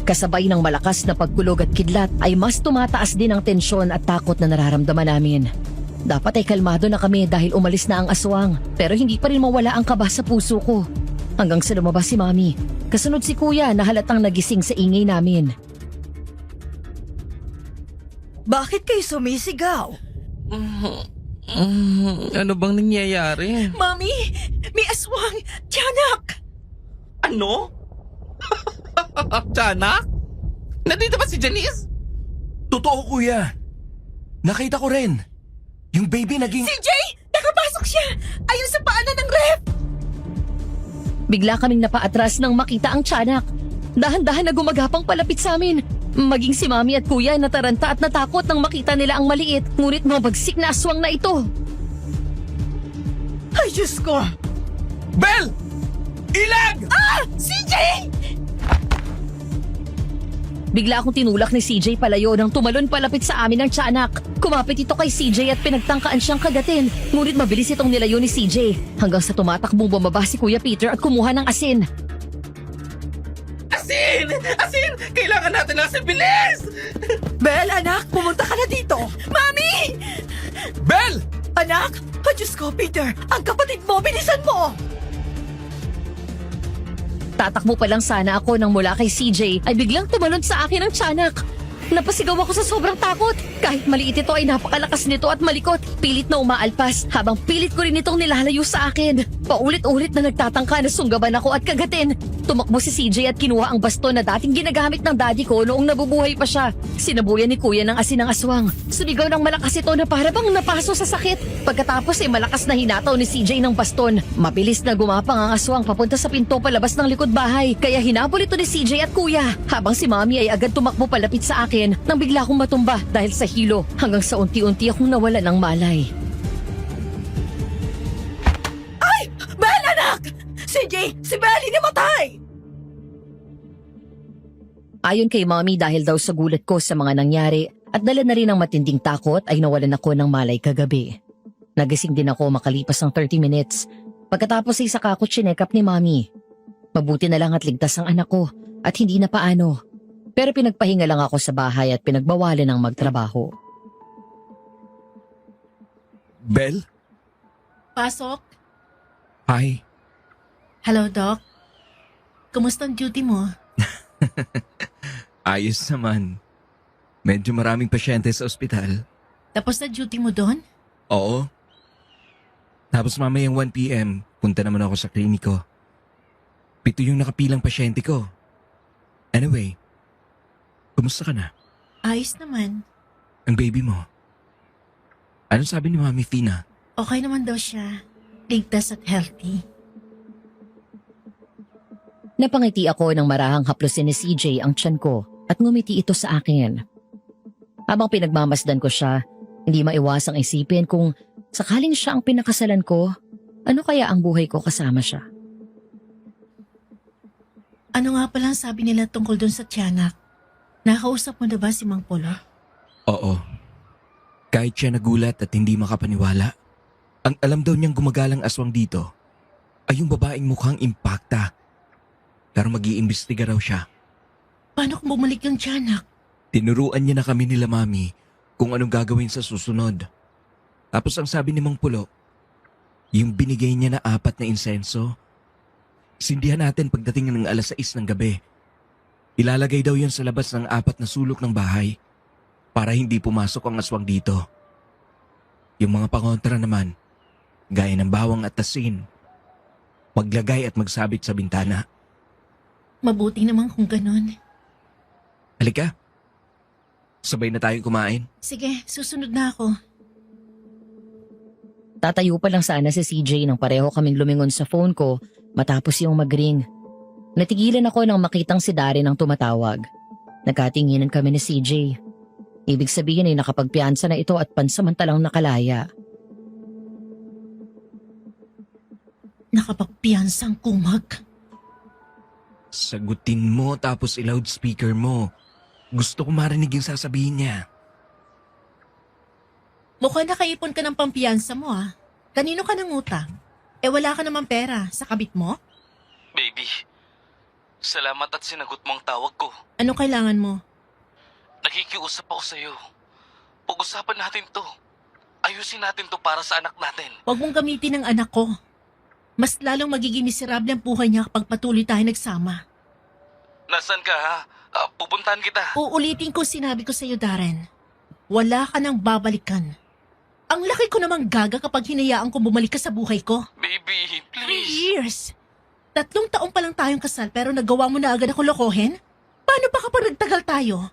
Kasabay ng malakas na pagkulog at kidlat ay mas tumataas din ang tensyon at takot na nararamdaman namin. Dapat ay kalmado na kami dahil umalis na ang aswang pero hindi pa rin mawala ang kaba sa puso ko. Hanggang sa lumabas si Mami. Kasunod si Kuya na halatang nagising sa ingay namin. Bakit kayo sumisigaw? Ano bang nangyayari? Mami, may aswang! Tiyanak! Ano? Tiyanak? Nandito ba si Janice? Totoo, kuya. Nakita ko rin. Yung baby naging... Si Jay! Nakapasok siya! Ayun sa paanan ng ref! Bigla kaming napaatras nang makita ang tiyanak. Dahan-dahan na gumagapang palapit sa amin. Maging si Mami at Kuya nataranta at natakot nang makita nila ang maliit ngunit mabagsik na aswang na ito. Ay, Diyos ko! Bel! Ilag! Ah! Si Jay! Bigla akong tinulak ni CJ palayo nang tumalon palapit sa amin ang tiyanak. Kumapit ito kay CJ at pinagtangkaan siyang kagatin. Ngunit mabilis itong nilayo ni CJ hanggang sa tumatakbong bumaba si Kuya Peter at kumuha ng asin. Asin! Asin! Kailangan natin ng asin! Bilis! Bel, anak, pumunta ka na dito! Mami! Bel! Anak! Oh, Diyos ko, Peter! Ang kapatid mo, bilisan mo! Tatakbo pa lang sana ako nang mula kay CJ ay biglang tumalon sa akin ang tiyanak. Napasigaw ako sa sobrang takot. Kahit maliit ito ay napakalakas nito at malikot. Pilit na umaalpas habang pilit ko rin itong nilalayo sa akin. Paulit-ulit na nagtatangka na sunggaban ako at kagatin. Tumakbo si CJ at kinuha ang baston na dating ginagamit ng daddy ko noong nabubuhay pa siya. Sinabuyan ni Kuya ng asin ng aswang. Sumigaw ng malakas ito na para bang napaso sa sakit. Pagkatapos ay malakas na hinataw ni CJ ng baston. Mabilis na gumapang ang aswang papunta sa pinto palabas ng likod bahay. Kaya hinabol ito ni CJ at Kuya. Habang si Mami ay agad tumakbo palapit sa akin nang bigla akong matumba dahil sa hilo hanggang sa unti-unti akong nawala ng malay. Ay! Bel, anak! Si Jay! Si Belly namatay! Ayon kay Mommy dahil daw sa gulat ko sa mga nangyari at dala na rin ng matinding takot ay nawalan ako ng malay kagabi. Nagising din ako makalipas ng 30 minutes. Pagkatapos ay saka ako chinekap ni Mommy. Mabuti na lang at ligtas ang anak ko at hindi na paano. Pero pinagpahinga lang ako sa bahay at pinagbawalan ng magtrabaho. Bel? Pasok. Hi. Hello, Doc. Kumusta ang duty mo? Ayos naman. Medyo maraming pasyente sa ospital. Tapos na duty mo doon? Oo. Tapos mamayang 1 p.m., punta naman ako sa kliniko. 7 yung nakapilang pasyente ko. Anyway, kumusta ka na? Ayos naman. Ang baby mo? Anong sabi ni Mami Fina? Okay naman daw siya. Ligtas at healthy. Napangiti ako nang marahang haplusin ni CJ ang tiyan ko at ngumiti ito sa akin. Habang pinagmamasdan ko siya, hindi maiwasang isipin kung sakaling siya ang pinakasalan ko, ano kaya ang buhay ko kasama siya? Ano nga palang sabi nila tungkol doon sa tiyanak? Nakausap mo na ba si Mang Polo? Oo. Kahit siya nagulat at hindi makapaniwala, ang alam daw niyang gumagalang aswang dito ay yung babaeng mukhang impacta. Pero mag-iimbestiga raw siya. Paano kung bumalik yung tiyanak? Tinuruan niya na kami nila Mami kung anong gagawin sa susunod. Tapos ang sabi ni Mang Pulo, yung binigay niya na 4 na insenso, sindihan natin pagdating ng 6:00 ng gabi Ilalagay daw yan sa labas ng 4 na sulok ng bahay para hindi pumasok ang aswang dito. Yung mga pangontra naman, gaya ng bawang at asin, maglagay at magsabit sa bintana. Mabuti naman kung ganun. Halika, sabay na tayong kumain. Sige, susunod na ako. Tatayo pa lang sana si CJ nang pareho kaming lumingon sa phone ko matapos yung mag-ring. Natigilan ako nang makitang si Darren ang tumatawag. Nagkatinginan kami ni CJ. Ibig sabihin ay nakapagpiansa na ito at pansamantalang nakalaya. Nakapagpiyansang kumag. Sagutin mo tapos i-loudspeaker mo. Gusto ko marinig yung sasabihin niya. Mukhang nakaipon ka ng pampiyansa mo ah. Kanino ka nangutang? Wala ka naman pera. Sa kabit mo? Baby, salamat at sinagot mo ang tawag ko. Ano kailangan mo? Nakikiusap ako sa'yo. Pag-usapan natin to. Ayusin natin to para sa anak natin. Huwag mong gamitin ang anak ko. Mas lalong magiging miserable ang buhay niya kapag patuloy tayo nagsama. Nasaan ka ha? Pupuntahan kita. Uulitin ko sinabi ko sa'yo, Darren. Wala ka nang babalikan. Ang laki ko namang gaga kapag hinayaan ko bumalik ka sa buhay ko. Baby, 3 please. years. 3 taong pa lang tayong kasal pero nagawa mo na agad ako lokohin? Paano pa kapag nagtagal tayo?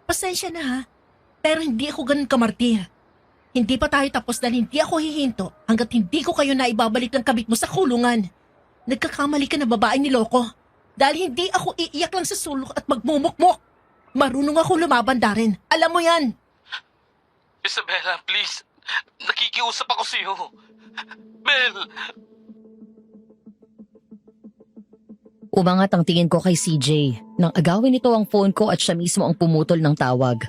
Pasensya na ha, pero hindi ako ganun kamartir. Hindi pa tayo tapos dahil hindi ako hihinto hanggat hindi ko kayo na ibabalik ng kabit mo sa kulungan. Nagkakamali ka na babaeng niloko. Dahil hindi ako iiyak lang sa sulok at magmumukmok. Marunong ako lumaban, Darren. Alam mo yan. Isabella, please. Nakikiusap ako sa'yo. Bel! Umangat ang tingin ko kay CJ nang agawin nito ang phone ko at siya mismo ang pumutol ng tawag.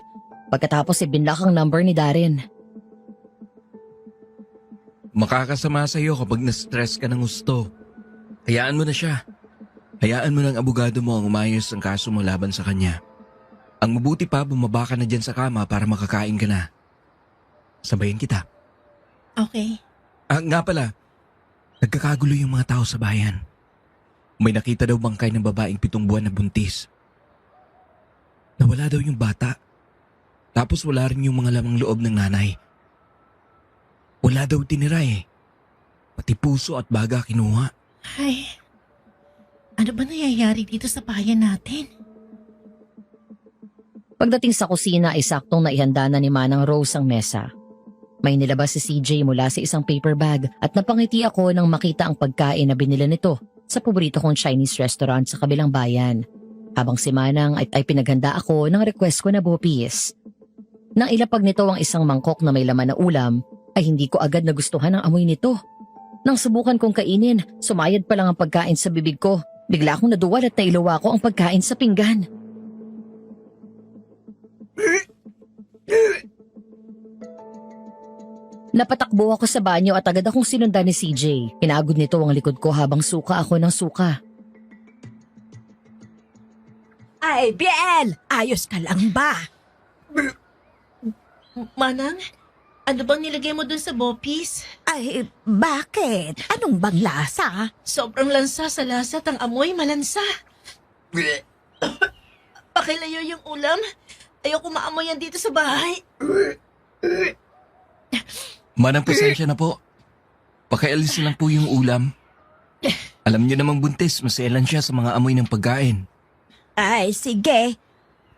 Pagkatapos ibinlock ang number ni Darren. Makakasama sa'yo kapag na-stress ka ng gusto. Hayaan mo na siya. Hayaan mo ng abogado mo ang umayos ang kaso mo laban sa kanya. Ang mabuti pa, bumaba ka na dyan sa kama para makakain ka na. Sabayin kita. Okay. Nga pala, nagkakagulo yung mga tao sa bayan. May nakita daw bangkay ng babaeng 7 buwan na buntis. Nawala daw yung bata. Tapos wala rin yung mga lamang loob ng nanay. Wala daw tinira eh. Pati puso at baga kinuha. Ay, ano ba nangyayari dito sa bayan natin? Pagdating sa kusina ay saktong naihanda na ni Manang Rose ang mesa. May nilabas si CJ mula sa isang paper bag at napangiti ako nang makita ang pagkain na binila nito sa paborito kong Chinese restaurant sa kabilang bayan. Habang si Manang ay pinaghanda ako ng request ko na bopis. Nang ilapag nito ang isang mangkok na may laman na ulam, ay hindi ko agad nagustuhan ang amoy nito. Nang subukan kong kainin, sumayad pa lang ang pagkain sa bibig ko. Bigla akong naduwal at nailuwa ko ang pagkain sa pinggan. Napatakbo ako sa banyo at agad akong sinundan ni CJ. Pinagod nito ang likod ko habang suka ako ng suka. Ay, Biel! Ayos ka lang ba? Manang, ano bang nilagay mo dun sa bopis? Ay, bakit? Anong bang lasa? Sobrang lansa sa lasat ang amoy malansa. Pakilayo yung ulam. Ayoko maamoy yan dito sa bahay. Manang pasensya na po. Pakialisin lang po yung ulam. Alam niyo namang buntis, maselan siya sa mga amoy ng pagkain. Ay, sige.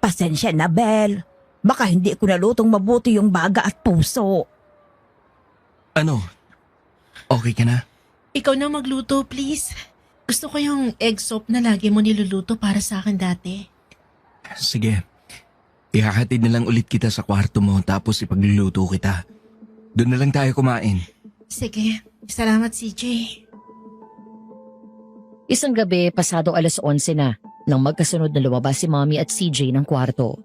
Pasensya na, Bel. Baka hindi ko nalutong mabuti yung baga at puso. Ano? Okay ka na? Ikaw na magluto, please. Gusto ko yung egg soup na lagi mo niluluto para sa akin dati. Sige. Ihahatid na lang ulit kita sa kwarto mo tapos ipagluluto kita. Doon na lang tayo kumain. Sige, salamat CJ. Isang gabi, pasado 11:00 na, nang magkasunod na lumabas si Mommy at CJ ng kwarto.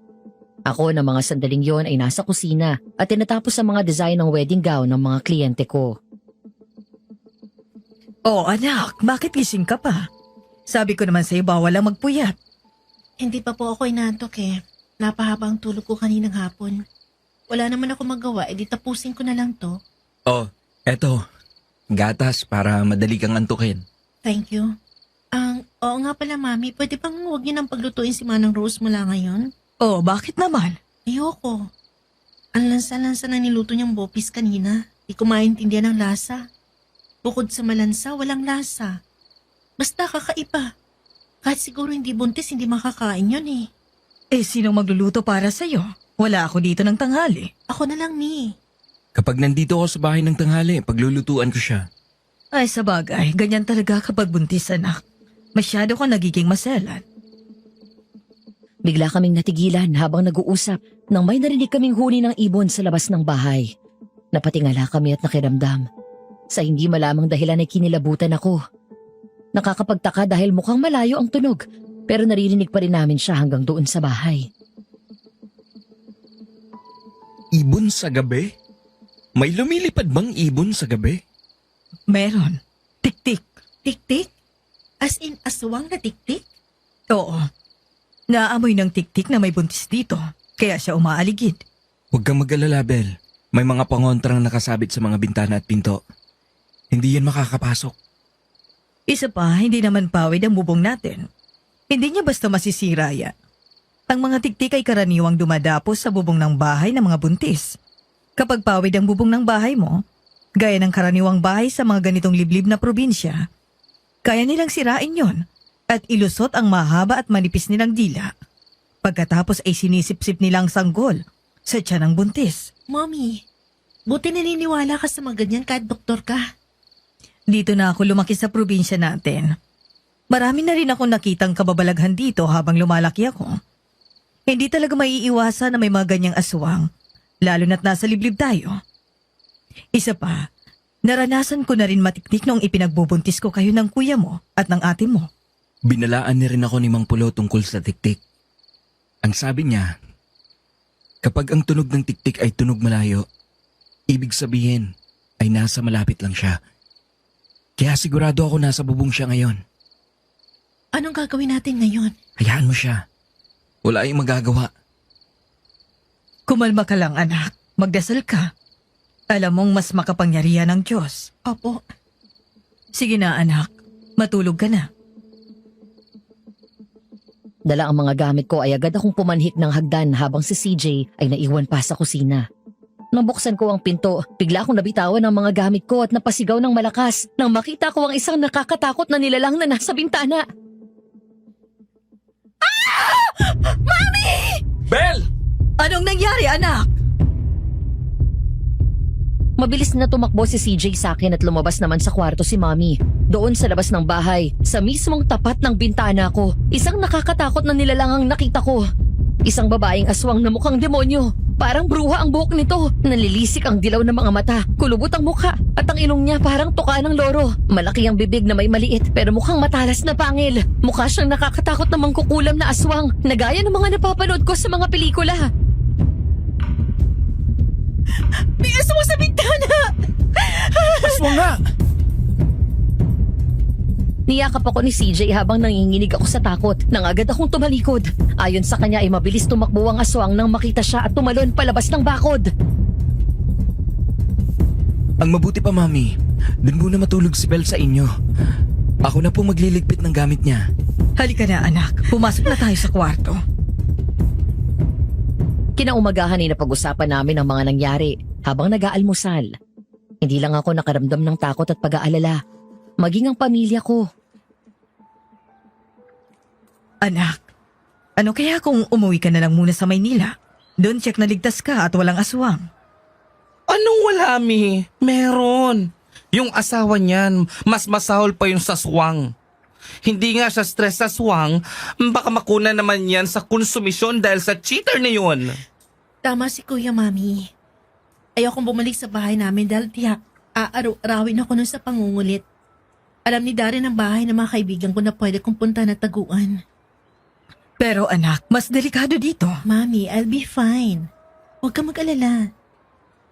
Ako na mga sandaling yon ay nasa kusina at tinatapos ang mga design ng wedding gown ng mga kliyente ko. Oh anak, bakit gising ka pa? Sabi ko naman sa'yo bawal lang magpuyat. Hindi pa po ako inantok eh. Napahaba ang tulog ko kaninang hapon. Wala naman ako magawa, edi tapusin ko na lang to. Oh, eto. Gatas para madali kang antukin. Thank you. Oo nga pala, Mami. Pwede bang huwag niyo nang paglutuin si Manang Rose mula ngayon? Oh, bakit naman? Ayoko. Ang lansa-lansa na niluto niyang bopis kanina. Di ko maintindihan ang lasa. Bukod sa malansa, walang lasa. Basta kakaiba. Kahit siguro hindi buntis, hindi makakain yun eh. Eh, sinong magluluto para sa'yo? Wala ako dito ng tanghali. Ako na lang ni. Kapag nandito ako sa bahay ng tanghali, paglulutuan ko siya. Ay, sa bagay, ganyan talaga kapag buntis, anak. Masyado ka nagiging maselan. Bigla kaming natigilan habang nag-uusap nang may narinig kaming huni ng ibon sa labas ng bahay. Napatingala kami at nakiramdam. Sa hindi malamang dahilan ay kinilabutan ako. Nakakapagtaka dahil mukhang malayo ang tunog, pero naririnig pa rin namin siya hanggang doon sa bahay. Ibon sa gabi? May lumilipad bang ibon sa gabi? Meron. Tik-tik. Tik-tik? As in, aswang na tik-tik? Oo. Naamoy ng tik-tik na may buntis dito, kaya siya umaaligid. Huwag kang mag-alala, Bel. May mga pangontrang nakasabit sa mga bintana at pinto. Hindi yan makakapasok. Isa pa, hindi naman pawid ang bubong natin. Hindi niya basta masisira yan. Ang mga tiktik ay karaniwang dumadapos sa bubong ng bahay ng mga buntis. Kapag pawid ang bubong ng bahay mo, gaya ng karaniwang bahay sa mga ganitong liblib na probinsya, kaya nilang sirain yon at ilusot ang mahaba at manipis nilang dila. Pagkatapos ay sinisip-sip nilang sanggol sa tiyan ng buntis. Mommy, buti naniniwala ka sa mga ganyan kahit doktor ka. Dito na ako lumaki sa probinsya natin. Marami na rin akong nakitang kababalaghan dito habang lumalaki ako. Hindi talaga maiiwasan na may mga ganyang aswang, lalo na't nasa liblib tayo. Isa pa, naranasan ko na rin matiktik noong ipinagbubuntis ko kayo ng kuya mo at ng ate mo. Binalaan ni rin ako ni Mang Pulo tungkol sa tiktik. Ang sabi niya, kapag ang tunog ng tiktik ay tunog malayo, ibig sabihin ay nasa malapit lang siya. Kaya sigurado ako nasa bubong siya ngayon. Anong gagawin natin ngayon? Hayaan mo siya. Wala yung magagawa. Kumalma ka lang anak, magdasal ka. Alam mong mas makapangyarihan ng Diyos. Opo. Sige na anak, matulog ka na. Dala ang mga gamit ko ay agad akong pumanhik ng hagdan habang si CJ ay naiwan pa sa kusina. Nang buksan ko ang pinto, bigla akong nabitawan ng mga gamit ko at napasigaw ng malakas nang makita ko ang isang nakakatakot na nilalang na nasa bintana. Bel! Anong nangyari anak? Mabilis na tumakbo si CJ sa akin at lumabas naman sa kwarto si Mommy. Doon sa labas ng bahay, sa mismong tapat ng bintana ko, isang nakakatakot na nilalang ang nakita ko. Isang babaeng aswang na mukhang demonyo. Parang bruha ang buhok nito. Nalilisik ang dilaw ng mga mata, kulubot ang mukha, at ang ilong niya parang tuka ng loro. Malaki ang bibig na may maliit pero mukhang matalas na pangil. Mukha siyang nakakatakot na mangkukulam na aswang na gaya ng mga napapanood ko sa mga pelikula. May aswang sa bintana! Aswang nga! Niyakap ako ni CJ habang nanginginig ako sa takot nang agad akong tumalikod. Ayon sa kanya ay mabilis tumakbo ang aswang nang makita siya at tumalon palabas ng bakod. Ang mabuti pa, Mami. Doon muna matulog si Bel sa inyo. Ako na po magliligpit ng gamit niya. Halika na anak, pumasok na tayo sa kwarto. Kinaumagahan ay napag-usapan namin ang mga nangyari habang nag-aalmusal. Hindi lang ako nakaramdam ng takot at pag-aalala, maging ang pamilya ko. Anak, ano kaya kung umuwi ka na lang muna sa Maynila? Doon check na ligtas ka at walang aswang. Anong wala, Mi? Meron. Yung asawa niyan, mas masahol pa yung saswang. Hindi nga siya stress sa swang, baka makuna naman yan sa konsumisyon dahil sa cheater na yun. Tama si Kuya, Mami. Ayokong bumalik sa bahay namin dahil tiyak, aaraw-arawin ako nun sa pangungulit. Alam ni Darren ang bahay ng mga kaibigan ko na pwede kong punta na taguan. Pero anak, mas delikado dito. Mami, I'll be fine. Huwag ka mag-alala.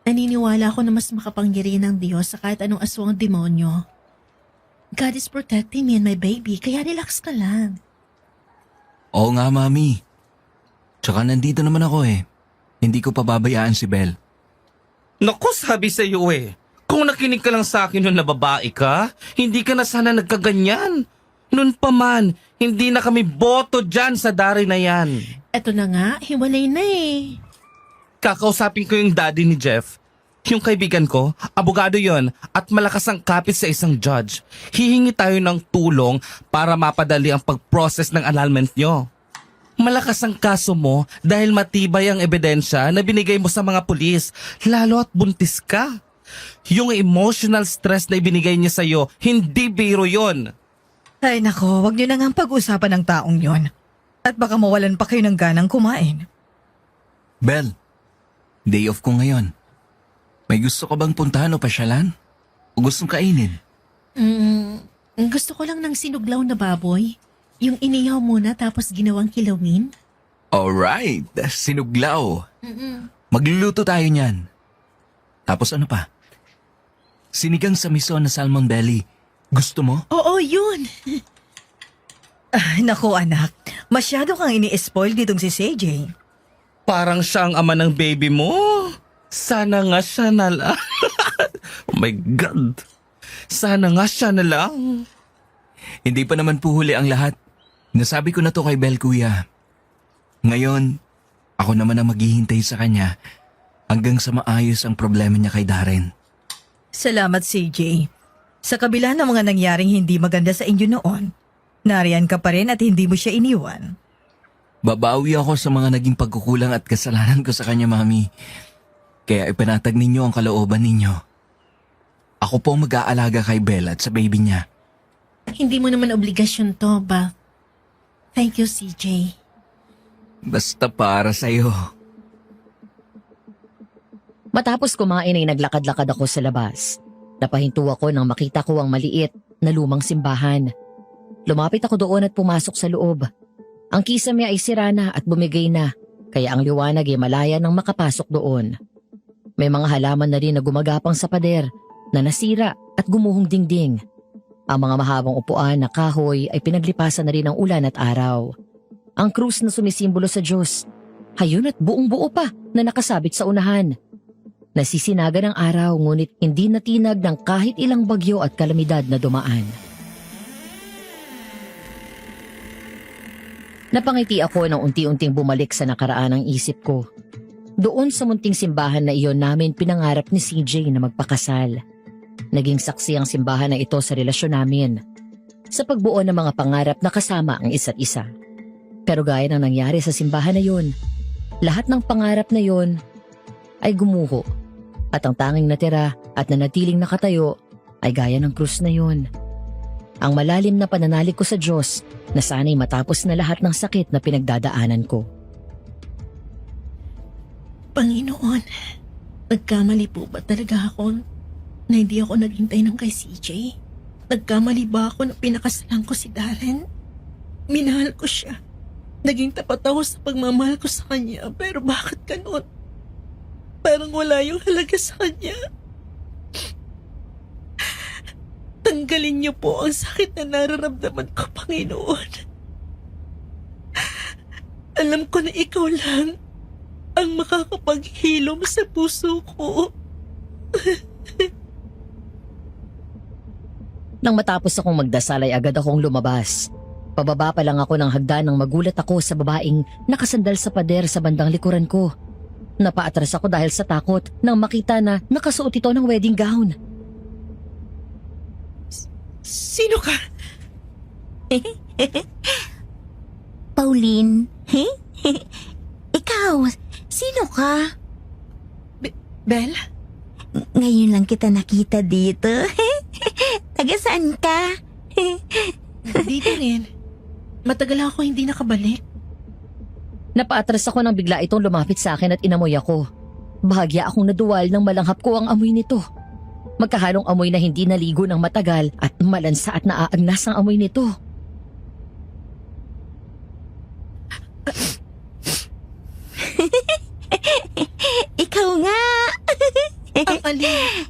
Naniniwala ako na mas makapangyarihan ng Diyos sa kahit anong aswang demonyo. God is protecting me and my baby, kaya relax ka lang. Oo nga, Mami. Tsaka nandito naman ako eh. Hindi ko pababayaan si Bel. Naku, sabi sa iyo eh. Kung nakinig ka lang sa akin nung nababae ka, hindi ka na sana nagkaganyan. Noon pa man, hindi na kami boto dyan sa dari na yan. Eto na nga, hiwalay na eh. Kakausapin ko yung daddy ni Jeff. Yung kaibigan ko, abogado yon at malakas ang kapit sa isang judge. Hihingi tayo ng tulong para mapadali ang pag-process ng annulment nyo. Malakas ang kaso mo dahil matibay ang ebidensya na binigay mo sa mga pulis, lalo at buntis ka. Yung emotional stress na ibinigay niya sa'yo, hindi biro yon. Ay nako, wag niyo na nga pag-usapan ng taong yon. At baka mawalan pa kayo ng ganang kumain. Bel, day off ko ngayon. May gusto ka bang puntahan o pasyalan? O gustong kainin? Gusto ko lang ng sinuglaw na baboy. Yung inihaw muna tapos ginawang kilawin. Alright, sinuglaw. Magluluto tayo niyan. Tapos ano pa? Sinigang sa miso na salmon belly. Gusto mo? Oo, yun. Ay nako anak, masyado kang ini-spoil ditong si CJ. Parang siya ang ama ng baby mo. Sana nga siya na lang. Oh my God. Sana nga siya na lang. Hindi pa naman po huli ang lahat. Nasabi ko na to kay Bel, kuya. Ngayon, ako naman ang maghihintay sa kanya hanggang sa maayos ang problema niya kay Darren. Salamat CJ. Sa kabila ng mga nangyaring hindi maganda sa inyo noon, nariyan ka pa rin at hindi mo siya iniwan. Babawi ako sa mga naging pagkukulang at kasalanan ko sa kanya, Mami. Kaya ipanatag ninyo ang kalooban ninyo. Ako po mag-aalaga kay Belle at sa baby niya. Hindi mo naman obligasyon to, but thank you, CJ. Basta para sa'yo. Matapos kumain ay naglakad-lakad ako sa labas. Napahinto ako nang makita ko ang maliit na lumang simbahan. Lumapit ako doon at pumasok sa loob. Ang kisame ay sira na at bumigay na, kaya ang liwanag ay malaya nang makapasok doon. May mga halaman na rin na gumagapang sa pader na nasira at gumuhong dingding. Ang mga mahabang upuan na kahoy ay pinaglipasan na rin ng ulan at araw. Ang krus na sumisimbolo sa Diyos, hayun at buong-buo pa na nakasabit sa unahan. Nasisinaga ng araw ngunit hindi natinag ng kahit ilang bagyo at kalamidad na dumaan. Napangiti ako nang unti-unting bumalik sa nakaraan ang isip ko. Doon sa munting simbahan na iyon namin pinangarap ni CJ na magpakasal. Naging saksi ang simbahan na ito sa relasyon namin. Sa pagbuo ng mga pangarap na kasama ang isa't isa. Pero gaya ng nangyari sa simbahan na yun, lahat ng pangarap na yun ay gumuho. At ang tanging natira at nanatiling nakatayo ay gaya ng krus na yun. Ang malalim na pananalig ko sa Diyos na sana'y matapos na lahat ng sakit na pinagdadaanan ko. Panginoon, nagkamali po ba talaga ako na hindi ako naghintay ng kay CJ? Nagkamali ba ako na pinakasalan ko si Darren? Minahal ko siya. Naging tapat ako sa pagmamahal ko sa kanya, pero bakit ganun? Parang wala yung halaga sa kanya. Tanggalin niyo po ang sakit na nararamdaman ko, Panginoon. Alam ko na ikaw lang ang makakapaghilom sa puso ko. Nang matapos akong magdasal ay agad akong lumabas. Pababa pa lang ako ng hagdan nang magulat ako sa babaeng nakasandal sa pader sa bandang likuran ko. Napaatras ako dahil sa takot nang makita na nakasuot ito ng wedding gown. Sino ka? Pauline? Ikaw, sino ka? Belle? Ngayon lang kita nakita dito. Taga saan ka? Dito rin. Matagal ako hindi nakabalik. Napaatras ako nang bigla itong lumapit sa akin at inamoy ako. Bahagya akong naduwal nang malanghap ko ang amoy nito. Magkahalong amoy na hindi naligo ng matagal at malansa at naaagnas ang amoy nito. Ikaw nga! Ang alin?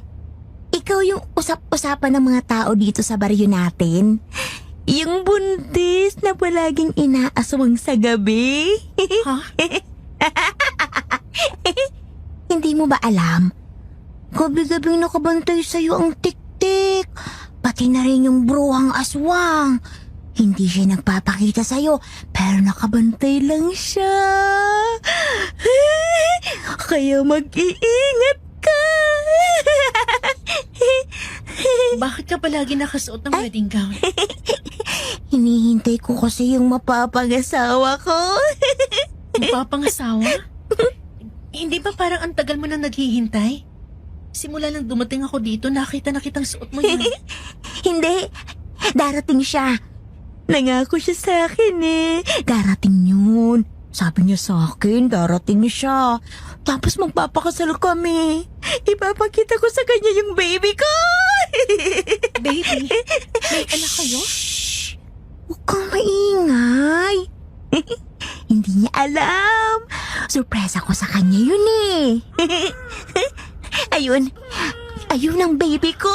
Ikaw yung usap-usapan ng mga tao dito sa baryo natin. Yung buntis na palaging inaaswang sa gabi. Ha? Hindi mo ba alam? Gabi-gabing nakabantay sa'yo ang tik-tik. Pati na rin yung bruhang aswang. Hindi siya nagpapakita sa'yo, pero nakabantay lang siya. Kaya mag-iingat ka. Bakit ka palagi nakasuot ng wedding gown? Hinihintay ko kasi yung mapapangasawa ko. Mapapangasawa? Hindi ba parang ang tagal mo na naghihintay? Simula nang dumating ako dito, nakita na kitang suot mo yun. Hindi, darating siya. Nangako siya sa akin eh. Darating yun. Sabi niya sa akin, darating siya. Tapos magpapakasal kami. Ipapakita ko sa kanya yung baby ko. Baby, may anak kayo? Shh! Huwag kang maingay. Hindi niya alam. Surprise ako sa kanya yun eh. Ayun. Ayun ang baby ko.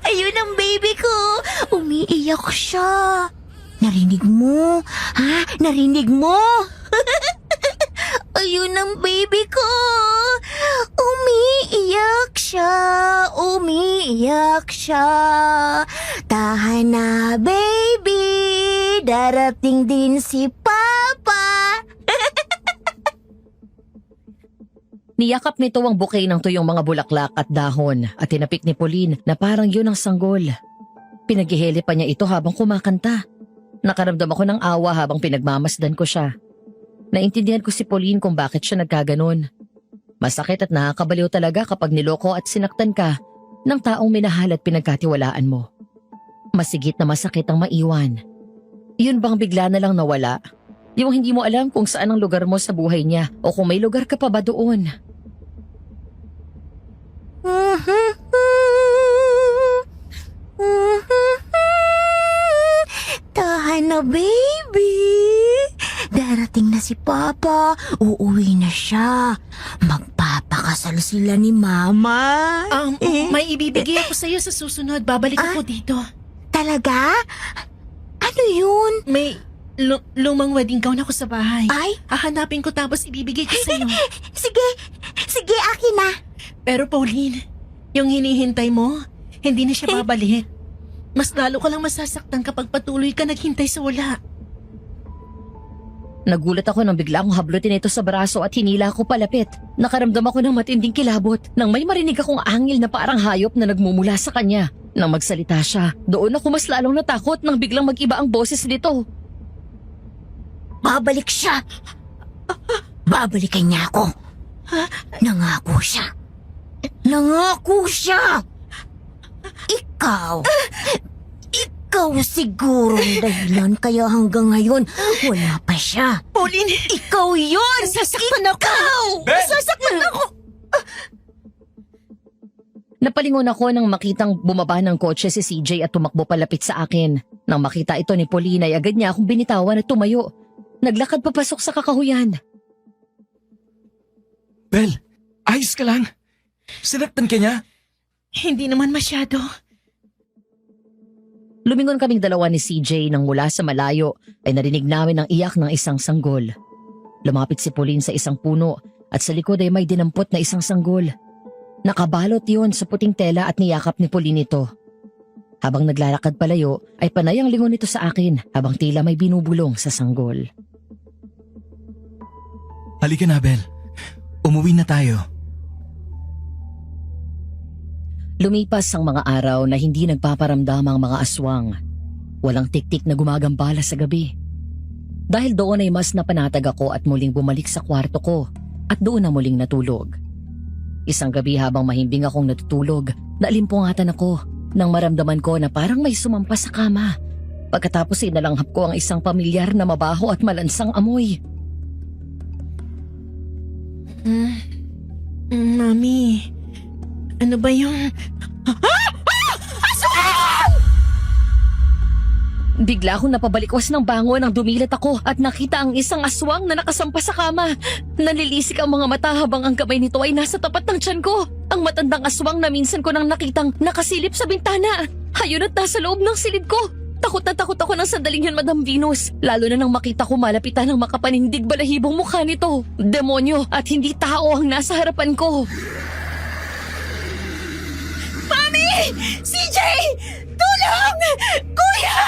Ayun ang baby ko. Umiiyak siya. Narinig mo? Ha? Narinig mo? Ayun ang baby ko. Umiiyak siya. Umiiyak siya. Tahan na, baby. Darating din si Papa. Niyakap nito ang bouquet ng tuyong mga bulaklak at dahon at tinapik ni Pauline na parang yun ang sanggol. Pinaghihili pa niya ito habang kumakanta. Nakaramdam ako ng awa habang pinagmamasdan ko siya. Naintindihan ko si Pauline kung bakit siya nagkaganon. Masakit at nakakabaliw talaga kapag niloko at sinaktan ka ng taong minahal at pinagkatiwalaan mo. Masigit na masakit ang maiwan. Yun bang bigla na lang nawala? Yung hindi mo alam kung saan ang lugar mo sa buhay niya o kung may lugar ka pa ba doon. Tahan na, baby. Darating na si Papa. Uuwi na siya. Magpapakasal sila ni Mama. May ibibigay ako sa'yo sa susunod. Babalik ako dito. Talaga? Ano yun? May lumang wedding gown ako sa bahay. Ay? Hahanapin ko tapos ibibigay ko sa'yo. Sige. Sige, akin na. Pero Pauline, yung hinihintay mo, hindi na siya babalik. Mas lalo ka lang masasaktan kapag patuloy ka naghintay sa wala. Nagulat ako nang bigla akong hablutin ito sa braso at hinila ako palapit. Nakaramdam ako ng matinding kilabot nang may marinig akong angil na parang hayop na nagmumula sa kanya. Nang magsalita siya, doon ako mas lalong natakot nang biglang mag-iba ang boses nito. Babalik siya. Babalikan niya ako. Nangako siya. Nangako siya. Ikaw siguro ang dahilan kaya hanggang ngayon wala pa siya. Pauline! Ikaw yun! Nasasaktan ako! Ben! Nasasaktan ako! Napalingon ako nang makitang bumaba ng kotse si CJ at tumakbo palapit sa akin. Nang makita ito ni Pauline ay agad niya akong binitawan at tumayo. Naglakad papasok sa kakahuyan. Bel, ayos ka lang. Sinaktan ka niya? Hindi naman masyado. Lumingon kaming dalawa ni CJ nang mula sa malayo ay narinig namin ang iyak ng isang sanggol. Lumapit si Pauline sa isang puno at sa likod ay may dinampot na isang sanggol. Nakabalot yon sa puting tela at niyakap ni Pauline ito. Habang naglalakad palayo ay panay ang lingon nito sa akin habang tila may binubulong sa sanggol. Halika na, Bel. Umuwi na tayo. Lumipas ang mga araw na hindi nagpaparamdam ang mga aswang. Walang tiktik na gumagambala sa gabi. Dahil doon ay mas napanatag ako at muling bumalik sa kwarto ko at doon na muling natulog. Isang gabi habang mahimbing akong natutulog, naalimpungatan ako nang maramdaman ko na parang may sumampas sa kama. Pagkatapos ay nalanghap ko ang isang pamilyar na mabaho at malansang amoy. Mami, ano ba yung... Bigla akong napabalikwas ng bangon nang dumilat ako at nakita ang isang aswang na nakasampa sa kama. Nalilisik ang mga mata habang ang kamay nito ay nasa tapat ng tiyan ko. Ang matandang aswang na minsan ko nang nakitang nakasilip sa bintana. Hayun at nasa loob ng silid ko. Takot na takot ako ng sandaling yun, Madam Venus. Lalo na nang makita ko malapitan ng makapanindig balahibong mukha nito. Demonyo at hindi tao ang nasa harapan ko. CJ! Tulong! Kuya!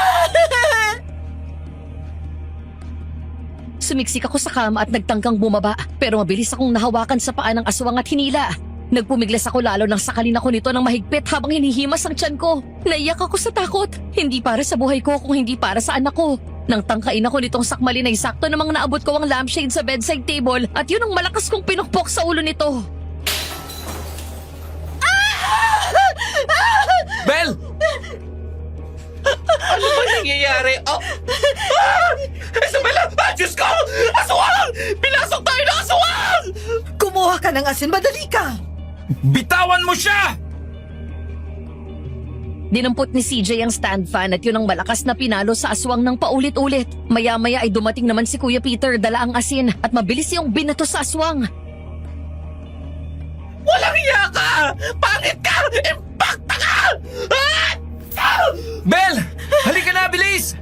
Sumiksik ako sa kama at nagtangkang bumaba, pero mabilis akong nahawakan sa paa ng aswang at hinila. Nagpumiglas ako lalo nang sakalin ako nito ng mahigpit habang hinihimas ang tiyan ko. Naiyak ako sa takot, hindi para sa buhay ko kung hindi para sa anak ko. Nang tangkain ako nitong sakmalin ay sakto namang naabot ko ang lampshade sa bedside table at yun ang malakas kong pinukpok sa ulo nito. Bel! Ano ba nangyayari? Oh. Ah! Isabela! Ah, Diyos ko! Aswang! Pinasok tayo ng aswang! Kumuha ka ng asin, madali ka! Bitawan mo siya! Dinampot ni CJ ang stand fan at yun ang malakas na pinalo sa aswang ng paulit-ulit. Maya-maya ay dumating naman si Kuya Peter dala ang asin at mabilis yung binato sa aswang. Walang iya ka! Pangit ka! Impacta ka! Ah! Ah! Bel! Halika na, bilis!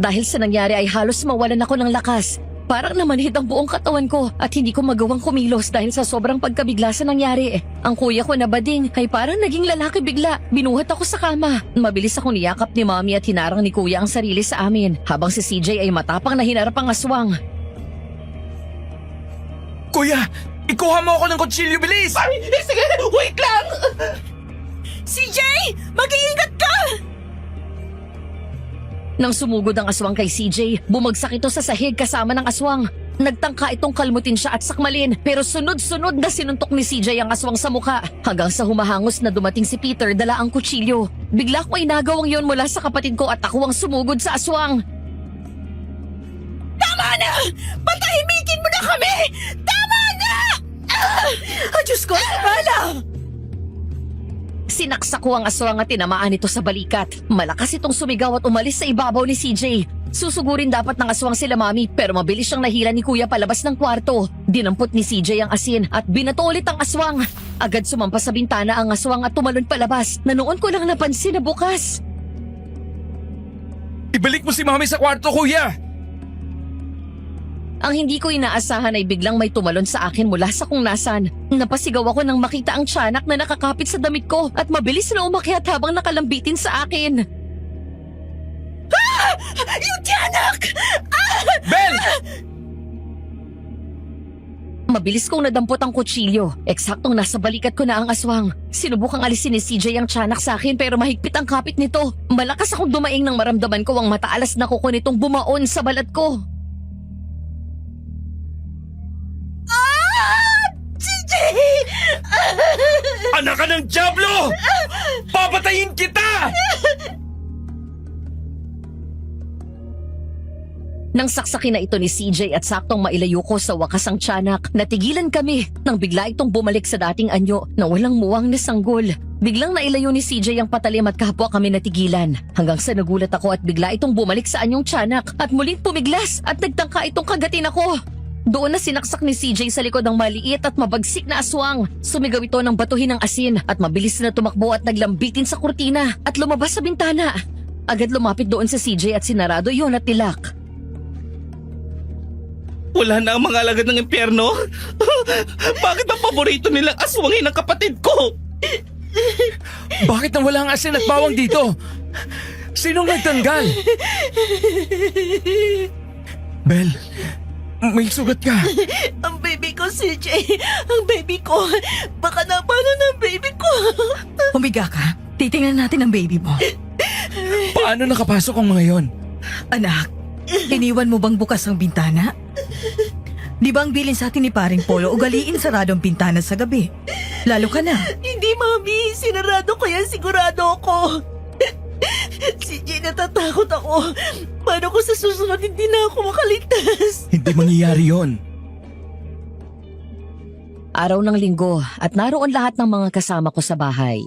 Dahil sa nangyari ay halos mawalan ako ng lakas. Parang namanhid ang buong katawan ko at hindi ko magawang kumilos dahil sa sobrang pagkabigla sa nangyari. Ang kuya ko na bading ay parang naging lalaki bigla. Binuhat ako sa kama. Mabilis akong niyakap ni Mommy at hinarang ni kuya ang sarili sa amin habang si CJ ay matapang na hinarap ang aswang. Kuya, ikuha mo ako ng kutsilyo, bilis! Ay, sige! Wait lang! CJ! Mag-iingat ka! Nang sumugod ang aswang kay CJ, bumagsak ito sa sahig kasama ng aswang. Nagtangka itong kalmutin siya at sakmalin pero sunod-sunod na sinuntok ni CJ ang aswang sa muka hanggang sa humahangos na dumating si Peter dala ang kutsilyo. Bigla ko inagaw ang yon mula sa kapatid ko at ako ang sumugod sa aswang. Tama na! Patahimikin mo na kami! Tama na! Ah, Diyos ko, Isabela! Sinaksak ko ang aswang at tinamaan ito sa balikat. Malakas itong sumigaw at umalis sa ibabaw ni CJ. Susugurin dapat ng aswang sila Mami pero mabilis siyang nahila ni Kuya palabas ng kwarto. Dinampot ni CJ ang asin at binato ulit ang aswang. Agad sumampas sa bintana ang aswang at tumalon palabas na noon ko lang napansin na bukas. Ibalik mo si Mami sa kwarto, kuya! Ang hindi ko inaasahan ay biglang may tumalon sa akin mula sa kung nasan. Napasigaw ako nang makita ang tiyanak na nakakapit sa damit ko at mabilis na umakyat habang nakalambitin sa akin. Yung tiyanak! Bel! Mabilis kong nadampot ang kutsilyo. Eksaktong nasa balikat ko na ang aswang. Sinubukang alisin ni CJ ang tiyanak sa akin pero mahigpit ang kapit nito. Malakas akong dumaing nang maramdaman ko ang mataalas na kuko nitong bumaon sa balat ko. CJ! Anak ka ng Diablo! Papatayin kita! Nang saksakin na ito ni CJ at saktong mailayo ko sa wakas ang tiyanak, natigilan kami nang bigla itong bumalik sa dating anyo na walang muwang na sanggol. Biglang nailayo ni CJ ang patalim at kapwa kami natigilan. Hanggang sa nagulat ako at bigla itong bumalik sa anyong tiyanak at muling pumiglas at nagtangka itong kagatin ako. Doon na sinaksak ni CJ sa likod ng maliit at mabagsik na aswang. Sumigaw ito ng batuhin ng asin at mabilis na tumakbo at naglambitin sa kurtina at lumabas sa bintana. Agad lumapit doon sa CJ at sinarado iyon at tilak. Wala na ang mga alagad ng impyerno? Bakit ang paborito nilang aswangin ang kapatid ko? Bakit nawala ang asin at bawang dito? Sinong nagtanggal? Bel, may sugat ka. Ang baby ko, CJ! Ang baby ko! Baka napano ng baby ko! Humiga ka. Titingnan natin ang baby mo. Paano nakapasok ang mga yon? Anak, iniwan mo bang bukas ang bintana? Di ba ang bilin sa atin ni paring Polo ugaliin sarado ang bintana sa gabi? Lalo ka na. Hindi, Mami! Sinarado ko yan, sigurado ako! CJ, natatakot ako! Paano ko sa susunod hindi na ako makaligtas? Hindi mangyayari yon. Araw ng linggo at naroon lahat ng mga kasama ko sa bahay.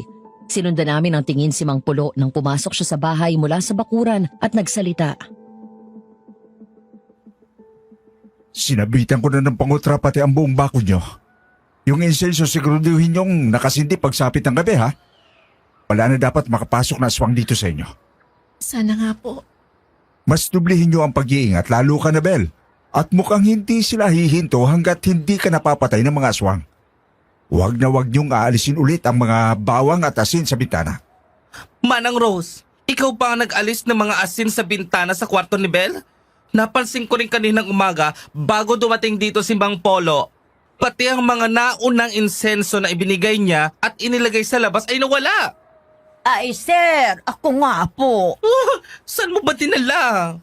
Sinundan namin ang tingin si Mang Pulo nang pumasok siya sa bahay mula sa bakuran at nagsalita. Sinabitan ko na ng pangutra pati ang buong bako nyo. Yung insenso siguraduhin nyong nakasindi pagsapit ng gabi, ha? Wala na dapat makapasok na aswang dito sa inyo. Sana nga po. Mas dublihin nyo ang pag-iingat lalo ka na, Bel. At mukhang hindi sila hihinto hanggat hindi ka napapatay ng mga aswang. Huwag na huwag nyong aalisin ulit ang mga bawang at asin sa bintana. Manang Rose, ikaw ba ang nag-alis ng mga asin sa bintana sa kwarto ni Belle? Napansin ko rin kaninang umaga bago dumating dito si Mang Polo. Pati ang mga naunang insenso na ibinigay niya at inilagay sa labas ay nawala. Ay, sir, ako nga po. Saan mo ba dinala?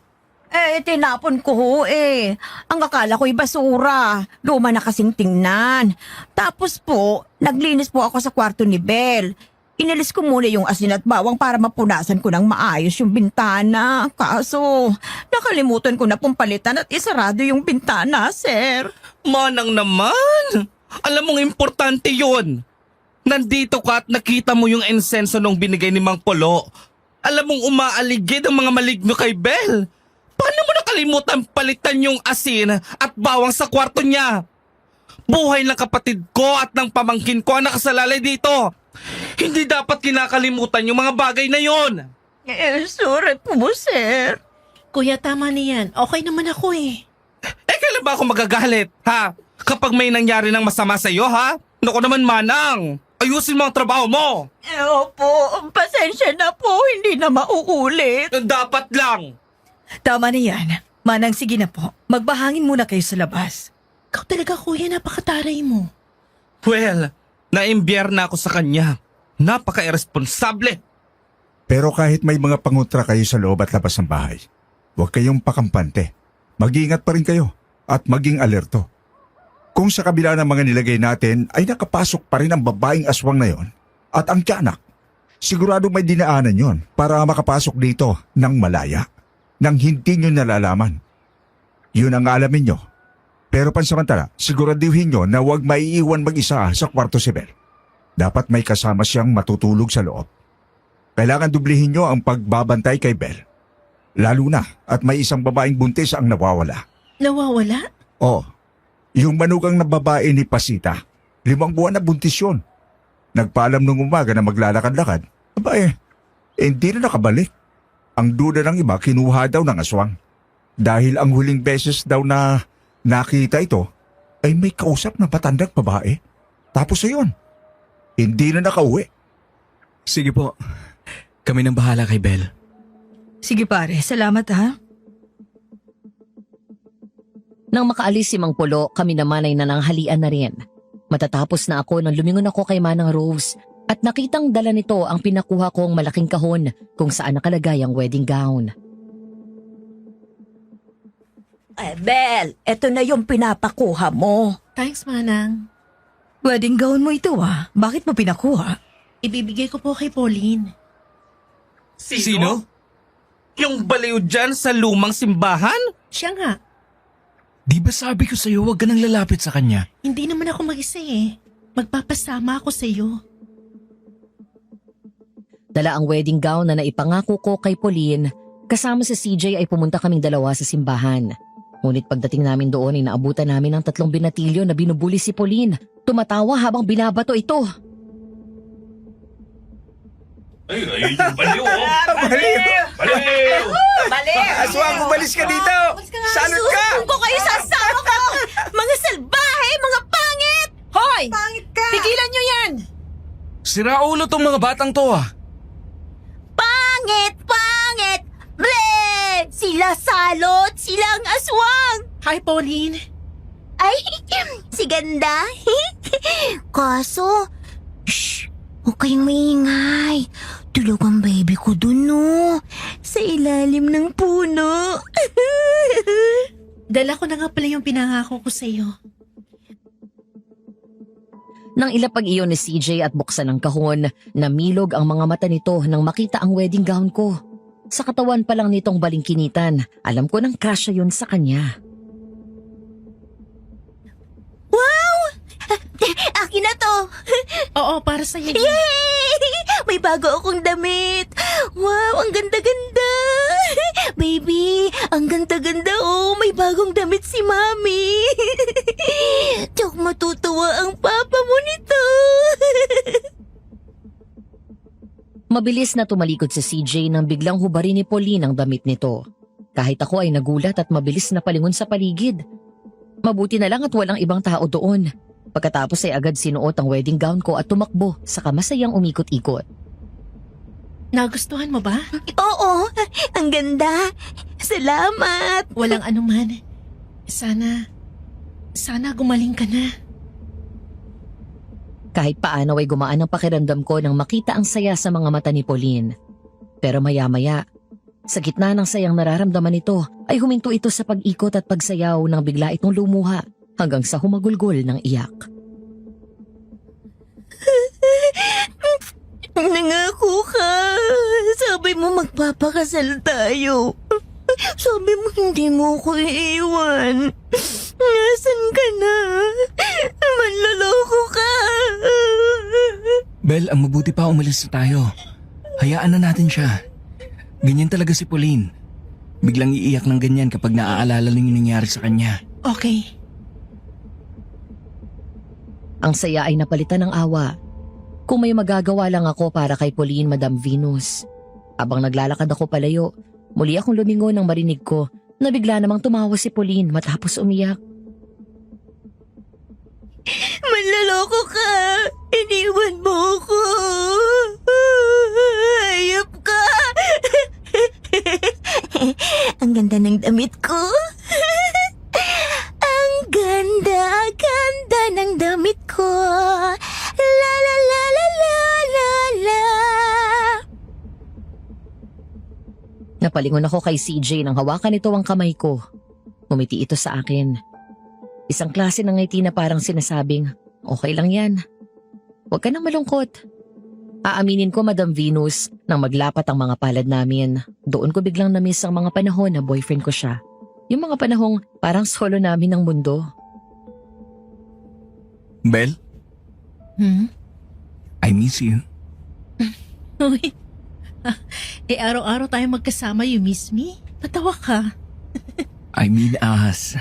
Tinapon ko ho eh. Ang akala ko'y basura. Luma na kasing tingnan. Tapos po, naglinis po ako sa kwarto ni Belle. Inalis ko muna yung asin at bawang para mapunasan ko ng maayos yung bintana. Kaso, nakalimutan ko na pong palitan at isarado yung bintana, sir. Manang naman! Alam mong importante yun. Nandito ka at nakita mo yung insenso nung binigay ni Mang Polo. Alam mong umaaligid ang mga maligno kay Belle. Paano mo nakalimutan palitan yung asin at bawang sa kwarto niya? Buhay ng kapatid ko at ng pamangkin ko ang nakasalalay dito. Hindi dapat kinakalimutan yung mga bagay na yon. Sorry po, sir. Kuya, tama na yan. Okay naman ako eh. Kailan ba ako magagalit, ha? Kapag may nangyari ng masama sa iyo, ha? Naku naman, Manang. Ayusin mo ang trabaho mo. Opo, pasensya na po. Hindi na mauulit. Dapat lang. Tama na yan. Manang, sige na po. Magbahangin muna kayo sa labas. Ikaw talaga, kuya, napakataray mo. Well, naimbyar na ako sa kanya. Napaka-irresponsable. Pero kahit may mga pangutra kayo sa loob at labas ng bahay, huwag kayong pakampante. Mag-iingat pa rin kayo at maging alerto. Kung sa kabila ng mga nilagay natin ay nakapasok pa rin ang babaeng aswang na yon at ang tiyanak, sigurado may dinaanan yon para makapasok dito ng malaya nang hindi nyo nalalaman. Yun ang alamin nyo. Pero pansamantala, siguraduhin nyo na huwag maiiwan mag-isa sa kwarto si Belle. Dapat may kasama siyang matutulog sa loob. Kailangan dublihin nyo ang pagbabantay kay Belle. Lalo na at may isang babaeng buntis ang nawawala. Nawawala? Oh, yung manugang na babae ni Pasita, 5 buwan na buntis yun. Nagpaalam nung umaga na maglalakad-lakad. Aba hindi na nakabalik. Ang duda ng iba kinuha daw ng aswang. Dahil ang huling beses daw na nakita ito ay may kausap na patandang babae. Tapos ayun, hindi na nakauwi. Sige po. Kami nang bahala kay Belle. Sige pare, salamat ha. Nang makaalis si Mang Polo, kami naman ay nananghalian na rin. Matatapos na ako nang lumingon ako kay Manang Rose at nakitang dala nito ang pinakuha kong malaking kahon kung saan nakalagay ang wedding gown. Belle, eto na yung pinapakuha mo. Thanks, Manang. Wedding gown mo ito ah. Bakit mo pinakuha? Ibibigay ko po kay Pauline. Sino? Yung baliw dyan sa lumang simbahan? Siya nga. Di ba sabi ko sa'yo huwag ka nang lalapit sa kanya? Hindi naman ako mag-isa eh. Magpapasama ako sa iyo. Dala ang wedding gown na naipangako ko kay Pauline. Kasama si CJ ay pumunta kaming dalawa sa simbahan. Ngunit pagdating namin doon ay naabutan namin ng 3 binatilyo na binubuli si Pauline. Tumatawa habang binabato ito. Ay, yung baliw, oh. Baliw! Aswang, umalis ka dito! Salot ka! Susumbong ko kayo sa asawa ko! Mga salbahe, mga pangit! Hoy! Pangit ka! Tigilan nyo yan! Siraulo tong mga batang to ah. Pangit! Pangit! Ble! Sila salot! Silang aswang! Hi, Pauline. Ay, si ganda. Kaso, shh, huwag kayong maingay. Tulog ang baby ko dun, no? Sa ilalim ng puno. Dala ko na nga pala yung pinangako ko sa iyo. Nang ilapag iyon ni CJ at buksan ang kahon, namilog ang mga mata nito nang makita ang wedding gown ko. Sa katawan pa lang nitong balingkinitan, alam ko nang crush siya yun sa kanya. Wow! Akin na to. Oo, para sa iyo. Yay! May bago akong damit. Wow, ang ganda-ganda. Baby, ang ganda-ganda oh. May bagong damit si Mami. Tsok matutuwa ang papa mo nito. Mabilis na tumalikod si CJ nang biglang hubarin ni Pauline ang damit nito. Kahit ako ay nagulat at mabilis na palingon sa paligid. Mabuti na lang at walang ibang tao doon. Pagkatapos ay agad sinuot ang wedding gown ko at tumakbo sa kamasayang umikot-ikot. Nagustuhan mo ba? Oo, ang ganda. Salamat. Walang anuman. Sana gumaling ka na. Kahit paano ay gumaan ang pakiramdam ko nang makita ang saya sa mga mata ni Pauline. Pero maya-maya, sa gitna ng sayang nararamdaman nito, ay huminto ito sa pag-ikot at pagsayaw nang bigla itong lumuha hanggang sa humagulgol ng iyak. Nangako ka. Sabi mo magpapakasal tayo. Sabi mo hindi mo ko iiwan. Nasaan ka na? Manloloko ka. Bel, ang mabuti pa umalis na tayo. Hayaan na natin siya. Ganyan talaga si Pauline. Biglang iiyak ng ganyan kapag naaalala lang yung nangyari sa kanya. Okay. Ang saya ay napalitan ng awa. Kung may magagawa lang ako para kay Pauline, Madam Venus. Habang naglalakad ako palayo, muli akong lumingon nang marinig ko na bigla namang tumawa si Pauline matapos umiyak. Manloloko ka. Iniwan mo ko. Hayop ka. Ang ganda ng damit ko. Ang ganda ng damit ko. La la la la la la la. Napalingon ako kay CJ nang hawakan nito ang kamay ko. Ngumiti ito sa akin. Isang klase ng ngiti na parang sinasabing, okay lang yan. Huwag ka nang malungkot. Aaminin ko, Madam Venus, nang maglapat ang mga palad namin, doon ko biglang na-miss ang mga panahon na boyfriend ko siya. Yung mga panahong parang solo namin ng mundo. Bel, I miss you. Uy. Araw-araw tayo magkasama, you miss me? Patawa ka. I mean us.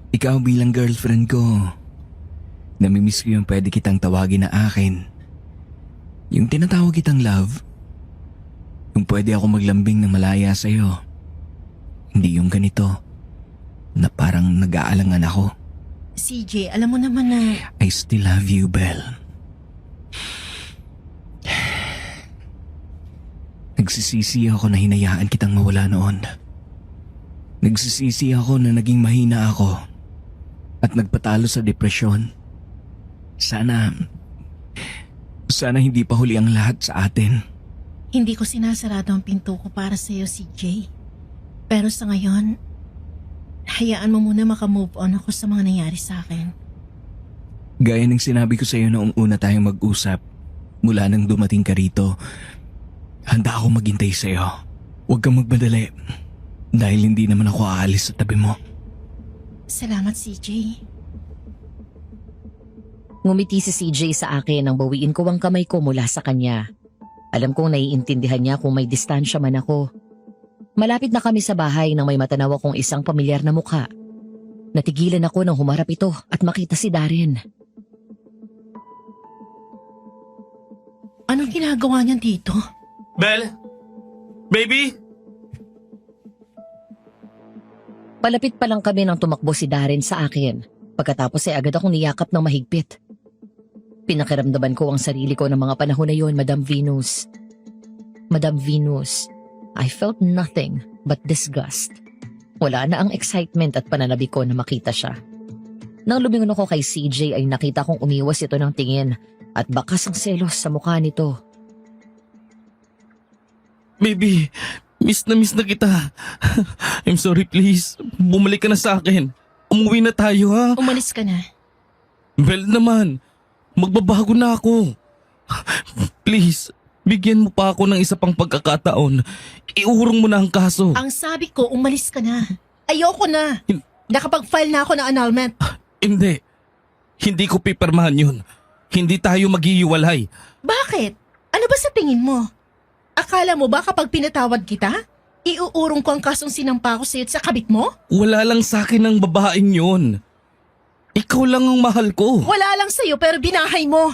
Ikaw bilang girlfriend ko. Namimiss ko yung pwede kitang tawagin na akin. Yung tinatawag kitang love. Yung pwede ako maglambing ng malaya sa'yo. Hindi yung ganito. Na parang nag-aalangan ako. CJ, alam mo naman na... I still love you, Belle. Nagsisisi ako na hinayaan kitang mawala noon. Nagsisisi ako na naging mahina ako at nagpatalo sa depresyon. Sana hindi pa huli ang lahat sa atin. Hindi ko sinasarado ang pinto ko para sa'yo, CJ. Pero sa ngayon, hayaan mo muna makamove on ako sa mga nangyari sa akin. Gaya ng sinabi ko sa'yo noong una tayong mag-usap, mula nang dumating ka rito, handa ako maghintay sa'yo. Huwag kang magmadali, dahil hindi naman ako aalis sa tabi mo. Salamat, CJ. Ngumiti si CJ sa akin nang bawiin ko ang kamay ko mula sa kanya. Alam kong naiintindihan niya kung may distansya man ako. Malapit na kami sa bahay nang may matanaw akong isang pamilyar na mukha. Natigilan ako nang humarap ito at makita si Darren. Anong ginagawa niyan dito? Belle? Baby? Palapit pa lang kami nang tumakbo si Darren sa akin. Pagkatapos ay agad akong niyakap ng mahigpit. Pinakiramdaman ko ang sarili ko ng mga panahon na yon, Madam Venus. Madam Venus, I felt nothing but disgust. Wala na ang excitement at pananabik ko na makita siya. Nang lumingon ako kay CJ ay nakita kong umiwas ito ng tingin at bakas ang selos sa mukha nito. Baby, miss na kita. I'm sorry, please. Bumalik ka na sa akin. Umuwi na tayo, ha? Umalis ka na. Belle naman, magbabago na ako. Please, bigyan mo pa ako ng isa pang pagkakataon. Iurong mo na ang kaso. Ang sabi ko, umalis ka na. Ayoko na. Nakapag-file na ako ng annulment. Hindi. Hindi ko pipirmahan yun. Hindi tayo maghihiwalay. Bakit? Ano ba sa tingin mo? Akala mo ba kapag pinatawad kita, iuurong ko ang kasong sinampa ko sa'yo at sa kabit mo? Wala lang sa akin ang babaeng yun. Ikaw lang ang mahal ko. Wala lang sa'yo pero binahay mo.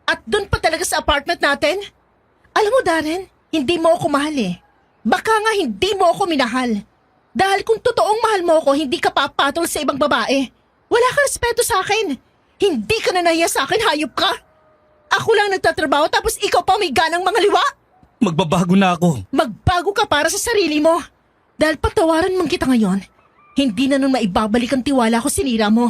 At doon pa talaga sa apartment natin? Alam mo, Darren, hindi mo ako mahal eh. Baka nga hindi mo ako minahal. Dahil kung totoong mahal mo ako, hindi ka papatol sa ibang babae. Wala ka respeto sa akin. Hindi ka na nahiya sa akin, hayop ka. Ako lang nagtatrabaho tapos ikaw pa may ganang mga liwa. Magbabago na ako. Magbago ka para sa sarili mo. Dahil patawaran mong kita ngayon, hindi na nun maibabalik ang tiwala ko sinira mo.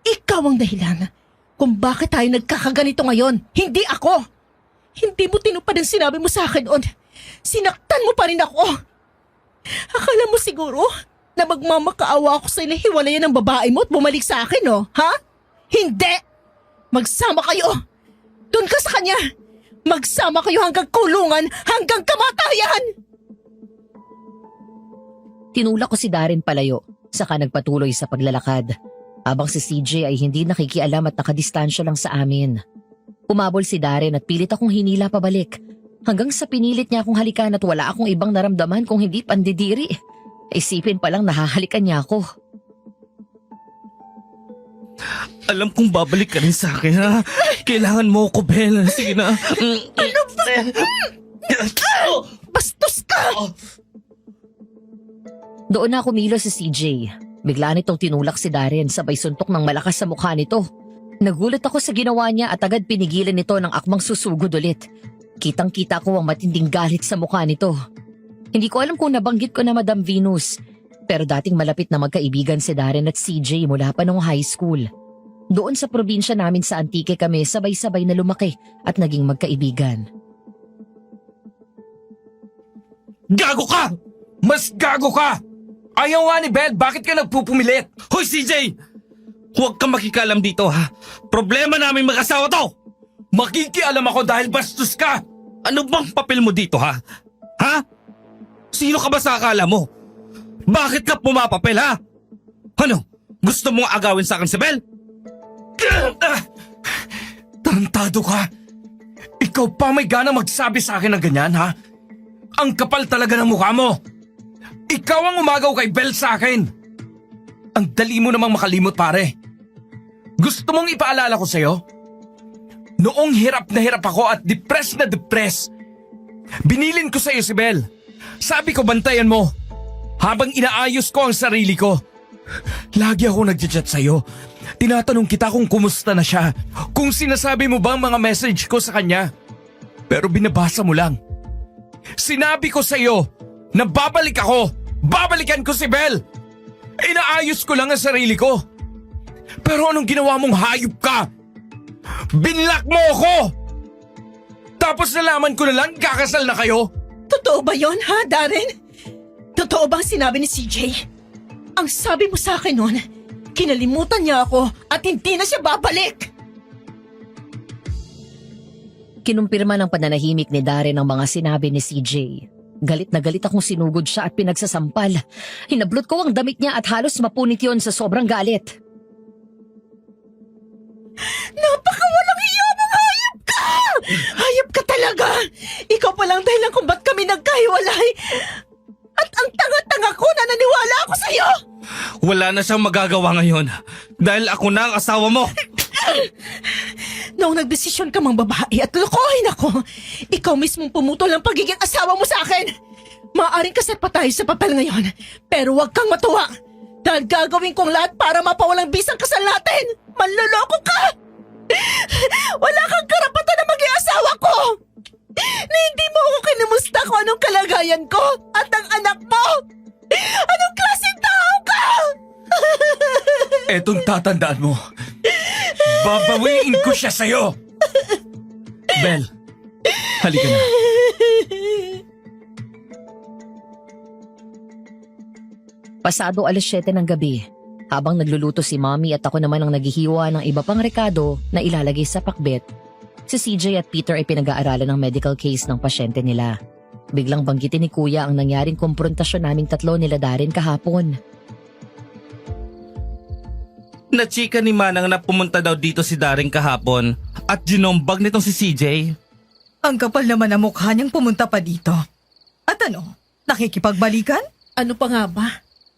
Ikaw ang dahilan kung bakit tayo nagkakaganito ngayon, hindi ako. Hindi mo tinupad ang sinabi mo sa akin noon. Sinaktan mo pa rin ako. Akala mo siguro na magmamakaawa ako sa inahiwalayan ng babae mo at bumalik sa akin, no? Ha? Hindi! Magsama kayo! Doon ka sa kanya! Magsama kayo hanggang kulungan, hanggang kamatayan! Tinulak ko si Darren palayo, saka nagpatuloy sa paglalakad. Habang si CJ ay hindi nakikialam at nakadistansya lang sa amin. Umabol si Darren at pilit akong hinila pabalik. Hanggang sa pinilit niya akong halikan at wala akong ibang naramdaman kung hindi pandidiri. Isipin pa lang nahahalikan niya ako. Alam kong babalik ka rin sa akin, ha? Kailangan mo ko, Bel. Sige na. Ano ba? Bastos ka! Doon na kumilos si CJ. Bigla nitong tinulak si Darren sabay suntok ng malakas sa mukha nito. Nagulat ako sa ginawa niya at agad pinigilan nito ng akmang susugod ulit. Kitang-kita ko ang matinding galit sa mukha nito. Hindi ko alam kung nabanggit ko na Madam Venus, pero dating malapit na magkaibigan si Darren at CJ mula pa nung high school. Doon sa probinsya namin sa Antique kami sabay-sabay na lumaki at naging magkaibigan. Gago ka! Mas gago ka! Ayaw nga ni Bel, bakit ka nagpupumilit? Hoy, CJ! Huwag kang makikalam dito, ha? Problema namin mag-asawa to! Makikialam ako dahil bastos ka! Ano bang papel mo dito, ha? Ha? Sino ka ba sa akala mo? Bakit ka pumapapel, ha? Ano? Gusto mong agawin sa akin si Bel? Tarantado ka! Ikaw pa may gana magsabi sa akin ng ganyan, ha? Ang kapal talaga ng mukha mo! Ikaw ang umagaw kay Bel sa akin! Ang dali mo namang makalimot, pare. Gusto mong ipaalala ko sa'yo? Noong hirap na hirap ako at depressed na depressed, binilin ko sa'yo si Bel. Sabi ko bantayan mo habang inaayos ko ang sarili ko. Lagi ako nagchat sa'yo. Tinatanong kita kung kumusta na siya, kung sinasabi mo ba ang mga message ko sa kanya. Pero binabasa mo lang. Sinabi ko sa'yo na babalik ako. Babalikan ko si Bel. Inaayos ko lang ang sarili ko. Pero anong ginawa mong hayop ka? Binlock mo ako! Tapos nalaman ko na lang kakasal na kayo? Totoo ba yon, ha, Darren? Totoo bang sinabi ni CJ? Ang sabi mo sa akin noon, kinalimutan niya ako at hindi na siya babalik. Kinumpirma ng pananahimik ni Darren ang mga sinabi ni CJ. Galit na galit akong sinugod siya at pinagsasampal. Hinablot ko ang damit niya at halos mapunit yon sa sobrang galit. Napakawalang hiya mong hayop ka! Hayop ka talaga! Ikaw pa lang dahilan kung ba't kami nagkahiwalay. At ang tanga-tanga ko na naniwala ako sa'yo! Wala na siyang magagawa ngayon dahil ako na ang asawa mo. Noong nagdesisyon ka mang babae at lokohin ako, ikaw mismong pumutol ng pagiging asawa mo sa akin. Maaaring kasal pa tayo sa papel ngayon, pero huwag kang matuwa. Dahil gagawin kong lahat para mapawalang bisang kasal natin. Manloloko ka! Wala kang karapatan na maging asawa ko! Na hindi mo ako kinumusta kung anong kalagayan ko at ang anak mo! Anong klaseng tao ka? Etong tatandaan mo. Babawiin ko siya sa'yo! Bel, halika na. Pasado 7:00 ng gabi. Habang nagluluto si Mommy at ako naman ang naghihiwa ng iba pang rekado na ilalagay sa pakbet, si CJ at Peter ay pinag-aaralan ng medical case ng pasyente nila. Biglang banggitin ni Kuya ang nangyaring komprontasyon naming tatlo nila Darren kahapon. Nachika ni Manang na pumunta daw dito si Darren kahapon at ginombag nitong si CJ. Ang kapal naman ang mukha niyang pumunta pa dito. At ano, nakikipagbalikan? Ano pa nga ba?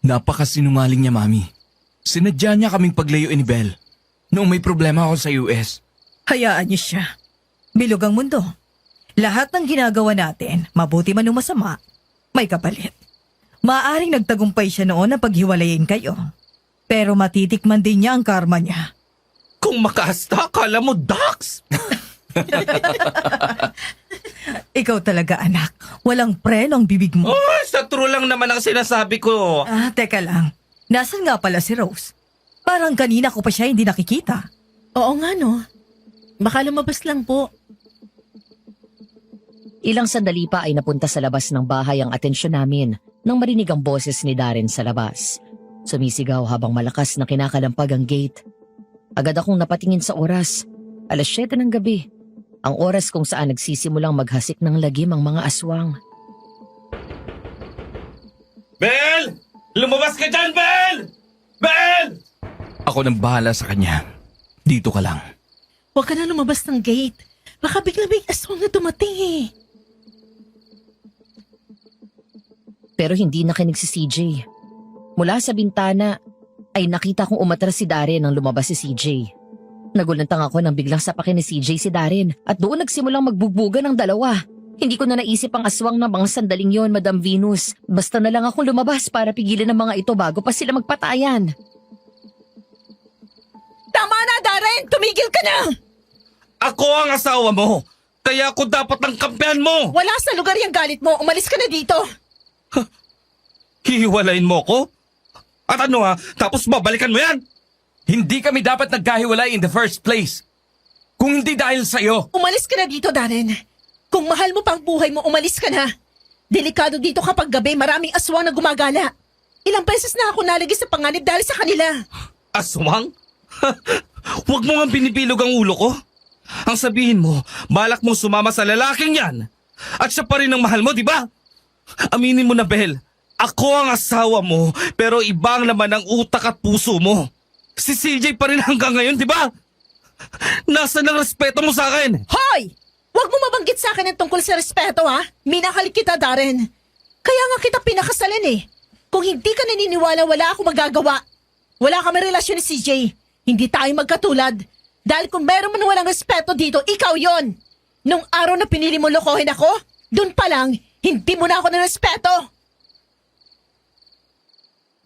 Napakasinungaling niya, Mami. Sinadya niya kaming paglayuin ni Bel noong may problema ako sa US. Hayaan niyo siya. Bilog ang mundo. Lahat ng ginagawa natin, mabuti man o masama, may kapalit. Maaring nagtagumpay siya noon na paghiwalayin kayo. Pero matitikman din niya ang karma niya. Kung makaasta, akala mo, Dax! Ikaw talaga, anak. Walang preno ang bibig mo. Oh, sa true lang naman ang sinasabi ko. Ah, teka lang. Nasaan nga pala si Rose? Parang kanina ko pa siya hindi nakikita. Oo nga no. Baka lumabas lang po. Ilang sandali pa ay napunta sa labas ng bahay ang atensyon namin nang marinig ang boses ni Darren sa labas. Sumisigaw habang malakas na kinakalampag ang gate. Agad akong napatingin sa oras. 7:00 ng gabi. Ang oras kung saan nagsisimulang maghasik ng lagim ang mga aswang. Bel! Lumabas ka dyan, Bel! Bel! Ako nang bahala sa kanya. Dito ka lang. Huwag ka na lumabas ng gate. Baka bigla may aswang na dumating eh. Pero hindi nakinig si CJ. Mula sa bintana ay nakita kong umatras si Darren nang lumabas si CJ. Nagulantang ako nang biglang sapakin ni CJ si Darren at doon nagsimulang magbugbugan ng dalawa. Hindi ko na naisip ang aswang ng mga sandaling yon, Madam Venus. Basta na lang akong lumabas para pigilan ang mga ito bago pa sila magpatayan. Tama na, Darren! Tumigil ka na! Ako ang asawa mo. Kaya ako dapat ang kampihan mo. Wala sa lugar yung galit mo. Umalis ka na dito. Hihiwalayin mo ko? At ano tapos babalikan mo yan? Hindi kami dapat nagkahiwalay in the first place. Kung hindi dahil sa'yo. Umalis ka na dito, Darren. Kung mahal mo pang buhay mo, umalis ka na. Delikado dito kapag gabi, maraming aswang na gumagala. Ilang beses na ako nalagi sa panganib dahil sa kanila. Aswang? Huwag mo nga binibilog ang ulo ko. Ang sabihin mo, balak mong sumama sa lalaking yan. At siya pa rin ang mahal mo, di ba? Aminin mo na, Bel. Ako ang asawa mo, pero ibang naman ang utak at puso mo. Si CJ pa rin hanggang ngayon, di ba? Nasaan ang respeto mo sa akin? Hoy! Huwag mo mabanggit sa akin ang tungkol sa respeto, ha? Minahal kita, Darren. Kaya nga kita pinakasalan eh. Kung hindi ka naniniwala, wala ako magagawa. Wala kami relasyon ni CJ. Hindi tayo magkatulad. Dahil kung meron man walang respeto dito, ikaw yon. Nung araw na pinili mo lokohin ako, dun pa lang, hindi mo na ako ng respeto.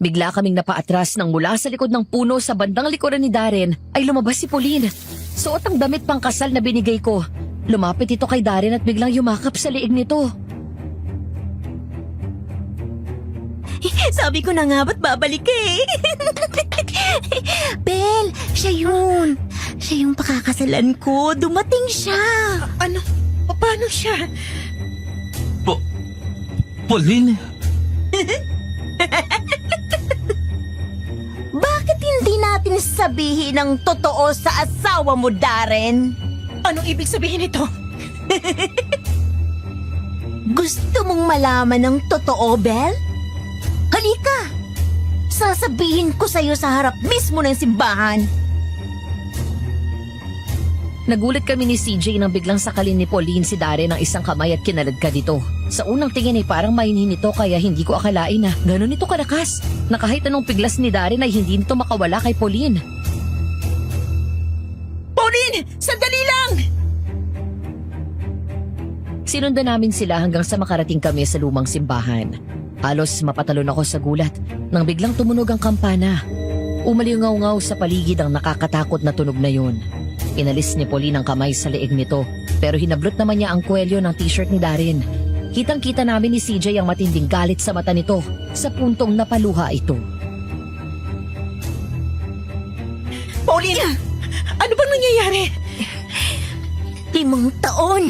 Bigla kaming napaatras nang mula sa likod ng puno sa bandang likuran ni Darren ay lumabas si Pauline. Suot ang damit pang kasal na binigay ko. Lumapit ito kay Darren at biglang yumakap sa liig nito. Sabi ko na nga ba't babalik ka eh. Bel, siya yun. Siya yung pakakasalan ko. Dumating siya. Ano? Paano siya? Pauline? Bakit hindi natin sabihin ang totoo sa asawa mo, Darren? Anong ibig sabihin nito? Gusto mong malaman ng totoo, Bel? Halika! Sasabihin ko sa'yo sa harap mismo ng simbahan. Nagulat kami ni CJ nang biglang sakalin ni Pauline si Darren ng isang kamay at kinaladkad ito. Sa unang tingin ay parang mahinhin ito kaya hindi ko akalain na ganun ito kalakas. Na kahit anong piglas ni Darren ay hindi nito makawala kay Pauline. Pauline! Sandali lang! Sinundan namin sila hanggang sa makarating kami sa lumang simbahan. Halos mapatalon ako sa gulat nang biglang tumunog ang kampana. Umalingaw-ngaw sa paligid ang nakakatakot na tunog na yun. Inalis ni Pauline ang kamay sa leeg nito pero hinablot naman niya ang kwelyo ng t-shirt ni Darren. Kitang-kita namin ni CJ ang matinding galit sa mata nito sa puntong napaluha ito. Pauline! Ano bang nangyayari? 5 taon.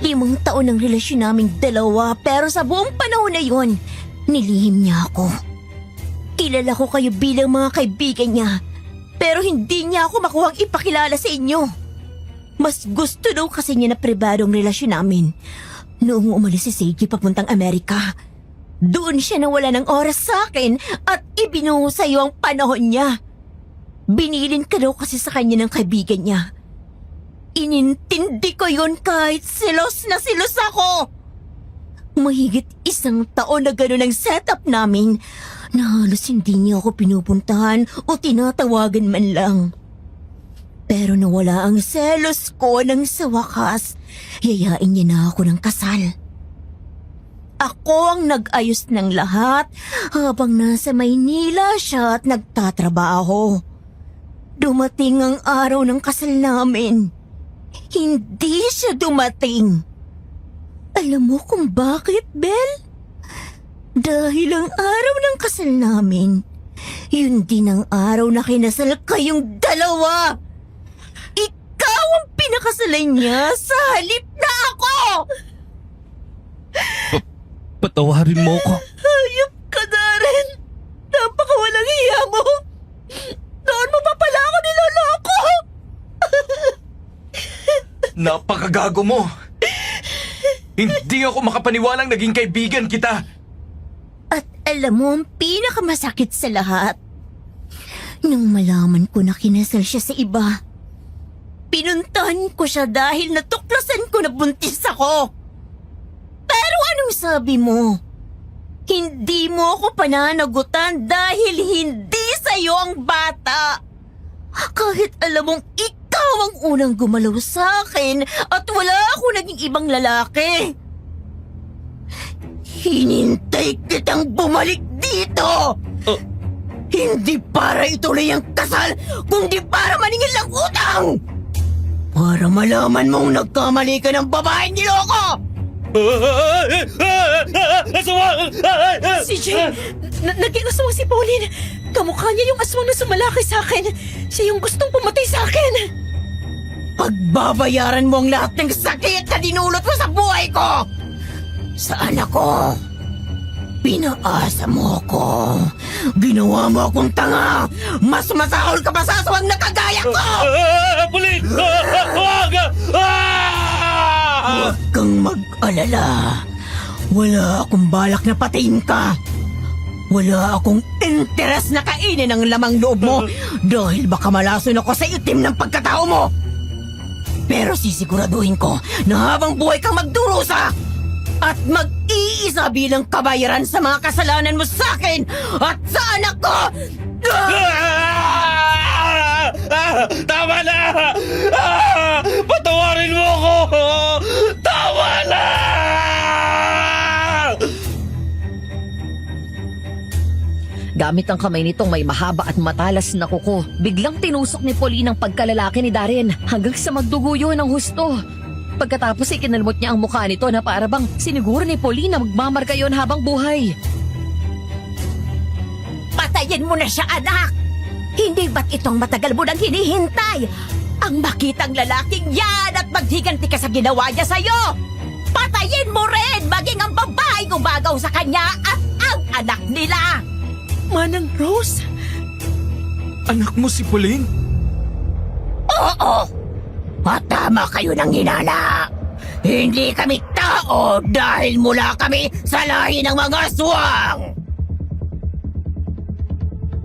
5 taon ang relasyon naming dalawa pero sa buong panahon na yon, nilihim niya ako. Kilala ko kayo bilang mga kaibigan niya pero hindi niya ako makuhang ipakilala sa inyo. Mas gusto daw kasi niya na pribadong relasyon namin. Noong umalis si Seiji papuntang Amerika, doon siya nawala ng oras sa akin at ibinungo sa iyo ang panahon niya. Binilin ka daw kasi sa kanya ng kaibigan niya. Inintindi ko yun kahit silos na silos ako. Mahigit 1 taon na gano'n ang setup namin na halos hindi niya ako pinupuntahan o tinatawagan man lang. Pero nawala ang selos ko nang sa wakas, yayain niya na ako ng kasal. Ako ang nag-ayos ng lahat habang nasa Maynila siya at nagtatrabaho. Dumating ang araw ng kasal namin. Hindi siya dumating. Alam mo kung bakit, Bel? Dahil ang araw ng kasal namin, yun din ang araw na kinasal kayong dalawa. Ikaw ang pinakasalan niya sa halip na ako! Patawarin mo ko. Hayop ka, Darren! Napakawalang hiya mo! Noon mo pa pala ako niloloko! Napakagago mo! Hindi ako makapaniwalang naging kaibigan kita! At alam mo ang pinakamasakit sa lahat? Nung malaman ko na kinasal siya sa iba, pinuntahan ko siya dahil natuklasan ko na buntis ako. Pero anong sabi mo? Hindi mo ako pananagutan dahil hindi sa'yo ang bata. Kahit alam mong ikaw ang unang gumalaw sa akin at wala ako naging ibang lalaki. Hinintay kitang bumalik dito! Hindi para ituloy ang kasal, kundi para maningil ng utang! Para malaman mong nagkamali ka ng babaeng niloko! CJ, naging aswang si Pauline. Kamukha niya yung aswang na sumalaki sa akin. Siya yung gustong pumatay sa akin. Pagbabayaran mo ang lahat ng sakit na dinulot mo sa buhay ko! Sa anak ko! Pinaasa mo ko! Ginawa mo akong tanga! Mas masahol ka pa sa aswang na kagaya ko! Pulis! Huwag! Huwag kang mag-alala. Wala akong balak na patayin ka. Wala akong interes na kainin ang lamang loob mo dahil baka malason ako sa itim ng pagkatao mo. Pero sisiguraduhin ko na habang buhay kang magdurusa at mag-iisa bilang kabayaran sa mga kasalanan mo sa akin at sa anak ko. Tama na! Patawarin mo ko! Tama na! Gamit ang kamay nitong may mahaba at matalas na kuko, biglang tinusok ni Pauline ang pagkalalaki ni Darren hanggang sa magdugo yun ng husto. Pagkatapos ay kinalmot niya ang mukha nito na para bang siniguro ni Pauline na magmamarka yun habang buhay. Patayin mo na siya, anak! Hindi ba't itong matagal mo nang hinihintay? Ang makitang lalaking yan at maghiganti ka sa ginawa niya sa'yo! Patayin mo rin maging ang babae gumagaw sa kanya at ang anak nila! Manang Rose? Anak mo si Pauline? Oo! Patama kayo ng hinala! Hindi kami tao dahil mula kami sa lahi ng mga aswang!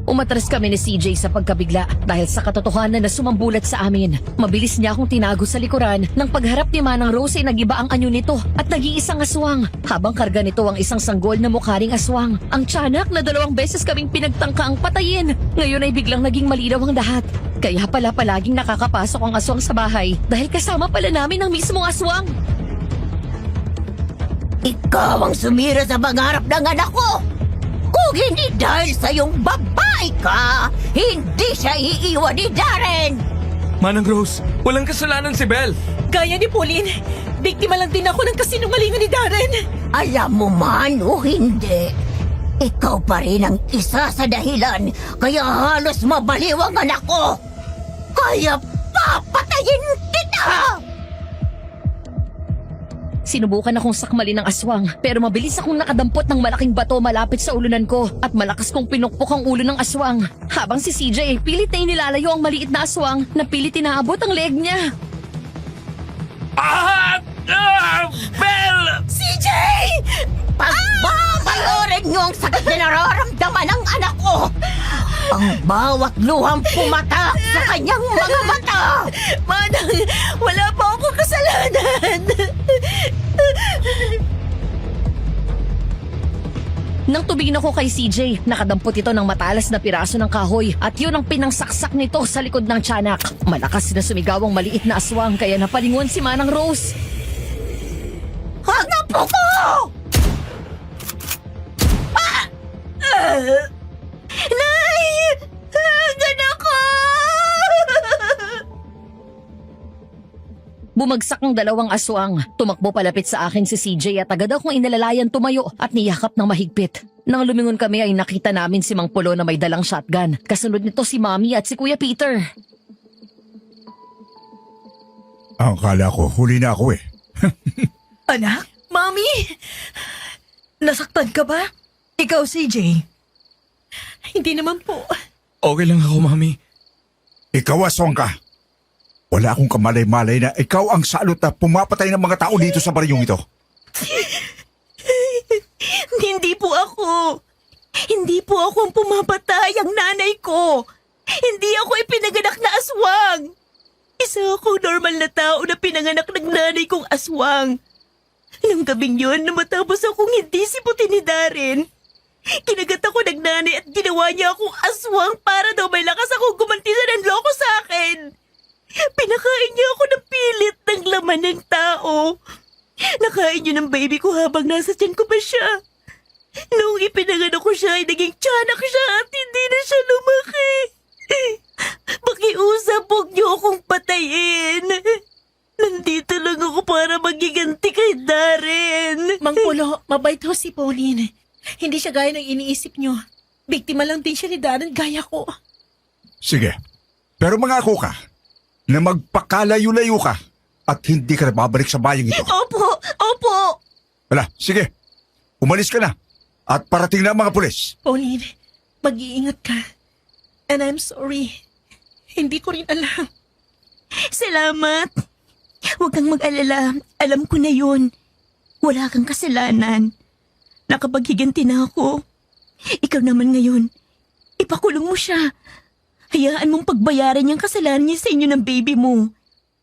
Umatras kami ni CJ sa pagkabigla dahil sa katotohanan na sumambulat sa amin. Mabilis niya akong tinago sa likuran nang pagharap ni Manang Rose ay nagiba ang anyo nito at nag-iisang aswang. Habang karga nito ang isang sanggol na mukharing aswang. Ang tiyanak na 2 beses kaming pinagtangka ang patayin. Ngayon ay biglang naging malinaw ang lahat. Kaya pala palaging nakakapasok ang aswang sa bahay dahil kasama pala namin ang mismong aswang. Ikaw ang sumira sa pangarap ng anak ko! Kung hindi dahil sa iyong babae ka, hindi siya iiwan ni Darren! Manang Rose, walang kasalanan si Belle. Gaya ni Pauline, biktima lang din ako ng kasinungalingan ni Darren. Alam mo man o hindi, ikaw pa rin ang isa sa dahilan kaya halos mabaliw ang anak ko. Kaya papatayin kita! Sinubukan akong sakmalin ng aswang pero mabilis akong nakadampot ng malaking bato malapit sa ulunan ko at malakas kong pinukpok ang ulo ng aswang. Habang si CJ ay pilit na inilalayo ang maliit na aswang na pilit inaabot ang leeg niya. Belle! CJ! Pagbabayorin niyo ang sakit na nararamdaman ng anak ko! Ang bawat luhang pumatak sa kanyang mga mata! Manang, wala pa akong kasalanan. Nang tubigin ako kay CJ, nakadampot ito ng matalas na piraso ng kahoy at yun ang pinangsaksak nito sa likod ng tiyanak. Malakas na sumigaw ang maliit na aswang kaya napalingon si Manang Rose. Hanap ko! Nay! Anak ko! Bumagsak ang 2 aswang. Tumakbo palapit sa akin si CJ at agad akong inalalayan tumayo at niyakap ng mahigpit. Nang lumingon kami ay nakita namin si Mang Polo na may dalang shotgun. Kasunod nito si Mami at si Kuya Peter. Ang kala ko, huli na ako eh. Anak? Mami? Nasaktan ka ba? Ikaw, CJ. Hindi naman po. Okay lang ako, Mami. Ikaw aswang ka. Wala akong kamalay-malay na ikaw ang salot na pumapatay ng mga tao dito sa baryong ito. Hindi po ako. Hindi po ako ang pumapatay, ang nanay ko. Hindi ako ipinanganak na aswang. Isa ako normal na tao na pinanganak ng nanay kong aswang. Nung gabing yun, na matapos akong hindi siputin ni Darren, kinagat ako ng nanay at ginawa niya akong aswang para daw may lakas akong gumanti sa nanloko sa akin. Pinakain niya ako ng pilit ng laman ng tao. Nakain niya ng baby ko habang nasa tiyan ko pa siya. Noong ipinanganak ko siya ay naging tiyanak siya at hindi na siya lumaki. Pakiusap, huwag niyo akong patayin. Nandito lang ako para magiganti kay Darren. Mang Polo, mabait ho si Pauline. Hindi siya gaya ng iniisip niyo. Biktima lang din siya ni Darren gaya ko. Sige, pero mangako ka na magpakalayo-layo ka at hindi ka na babalik sa bayang ito. Opo, opo. Wala, sige. Umalis ka na at parating na ang mga pulis. Pauline, mag-iingat ka. And I'm sorry. Hindi ko rin alam. Salamat. Huwag kang mag-alala. Alam ko na yun. Wala kang kasalanan. Nakapaghiganti na ako. Ikaw naman ngayon, ipakulong mo siya. Hayaan mong pagbayaran niyang kasalanan niya sa inyo ng baby mo.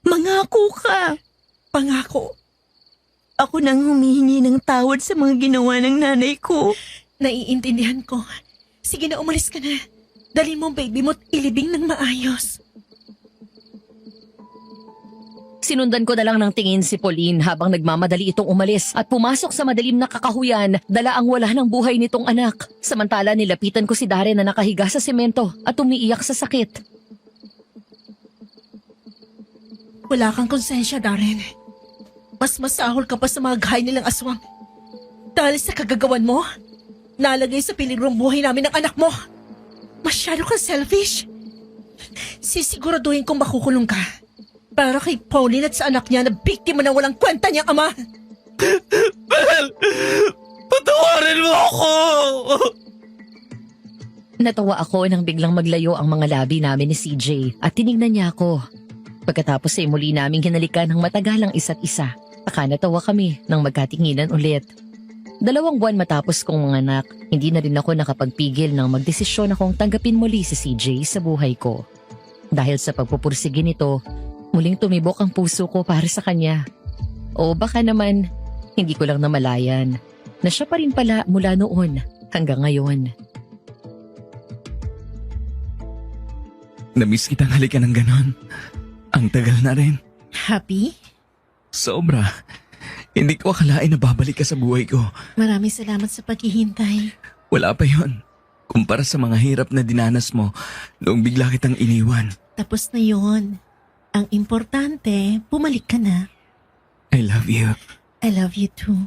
Mangako ka. Pangako. Ako nang humihingi ng tawad sa mga ginawa ng nanay ko. Naiintindihan ko. Sige na, umalis ka na. Dali mo ang baby mo at ilibing ng maayos. Sinundan ko na lang ng tingin si Pauline habang nagmamadali itong umalis at pumasok sa madilim na kakahuyan, dala ang wala ng buhay nitong anak. Samantala nilapitan ko si Darren na nakahiga sa semento at umiiyak sa sakit. Wala kang konsensya, Darren. Mas masahol ka pa sa mga gahay nilang aswang. Dahil sa kagagawan mo, nalagay sa piligrong buhay namin ng anak mo. Masyado kang selfish. Sisiguraduhin kong makukulong ka. Para kay Pauline at sa anak niya na biktima ng walang kwenta niyang ama. Bel! Patawarin mo ako! Natawa ako nang biglang maglayo ang mga labi namin ni CJ at tinignan niya ako. Pagkatapos ay muli naming hinalikan ng matagalang isa't isa. Saka natawa kami nang magkatinginan ulit. 2 buwan matapos kong manganak, hindi na rin ako nakapagpigil nang magdesisyon akong tanggapin muli si CJ sa buhay ko. Dahil sa pagpupursige nito, muling tumibok ang puso ko para sa kanya. O baka naman, hindi ko lang namalayan na siya pa rin pala mula noon hanggang ngayon. Namiss kitang halikan ng ganon. Ang tagal na rin. Happy? Sobra. Hindi ko akalain na babalik ka sa buhay ko. Maraming salamat sa paghihintay. Wala pa yon. Kumpara sa mga hirap na dinanas mo noong bigla kitang iniwan. Tapos na yon. Ang importante, bumalik ka na. I love you. I love you too.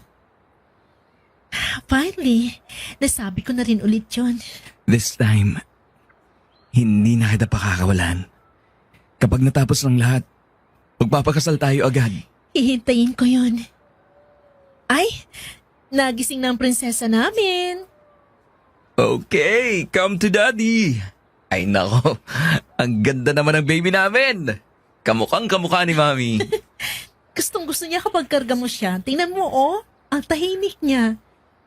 Finally, nasabi ko na rin ulit yun. This time, hindi na kita pakakawalan. Kapag natapos ng lahat, magpapakasal tayo agad. Hihintayin ko yun. Ay, nagising na ang prinsesa namin. Okay, come to daddy. Ay nako, ang ganda naman ng baby namin. Kamukhang kamukha ni Mami. Gustong gusto niya kapag karga mo siya. Tingnan mo, oh. Ang tahimik niya.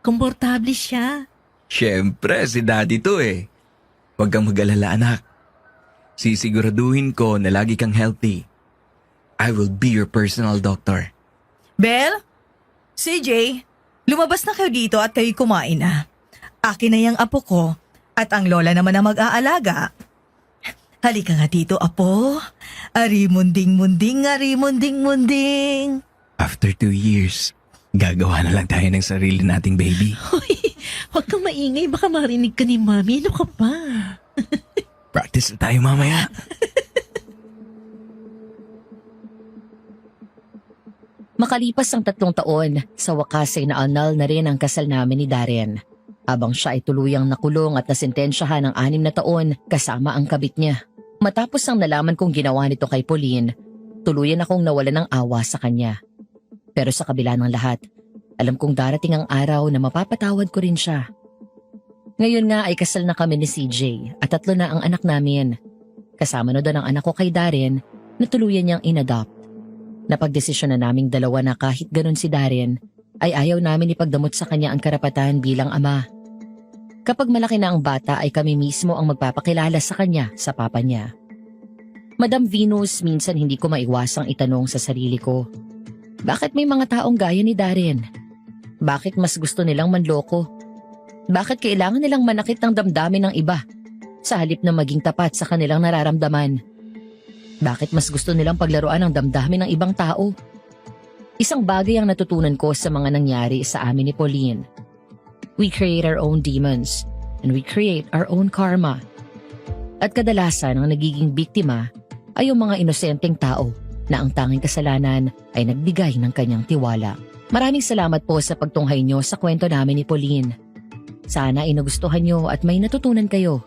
Komportable siya. Siyempre, si daddy to eh. Huwag kang mag-alala anak. Sisiguraduhin ko na lagi kang healthy. I will be your personal doctor. Belle? CJ, lumabas na kayo dito at kayo kumain na. Akin na yung apo ko at ang lola naman ang mag-aalaga. Halika nga dito, apo. Ari munding-munding, ari munding-munding. After 2 years, gagawa na lang tayo ng sarili nating baby. Hoy, huwag kang maingay. Baka marinig ka ni Mami. Ano ka ba? Practice na tayo mamaya. Makalipas ang 3 taon, sa wakas ay naannul na rin ang kasal namin ni Darren. Habang siya ay tuluyang nakulong at nasentensyahan ng 6 na taon kasama ang kabit niya. Matapos ang nalaman kong ginawa nito kay Pauline, tuluyan akong nawala ng awa sa kanya. Pero sa kabila ng lahat, alam kong darating ang araw na mapapatawad ko rin siya. Ngayon nga ay kasal na kami ni CJ at 3 na ang anak namin. Kasama na doon ang anak ko kay Darren na tuluyan niyang inadopt. Napagdesisyon na naming 2 na kahit ganun si Darren, ay ayaw namin ipagdamot sa kanya ang karapatan bilang ama. Kapag malaki na ang bata ay kami mismo ang magpapakilala sa kanya sa papa niya. Madam Venus, minsan hindi ko maiwasang itanong sa sarili ko, bakit may mga taong gaya ni Darren? Bakit mas gusto nilang manloko? Bakit kailangan nilang manakit ng damdamin ng iba sa halip na maging tapat sa kanilang nararamdaman? Bakit mas gusto nilang paglaruan ng damdamin ng ibang tao? Isang bagay ang natutunan ko sa mga nangyari sa amin ni Pauline. We create our own demons and we create our own karma. At kadalasan ang nagiging biktima ay yung mga inosenteng tao na ang tanging kasalanan ay nagbigay ng kanyang tiwala. Maraming salamat po sa pagtunghay nyo sa kwento namin ni Pauline. Sana ay nagustuhan nyo at may natutunan kayo.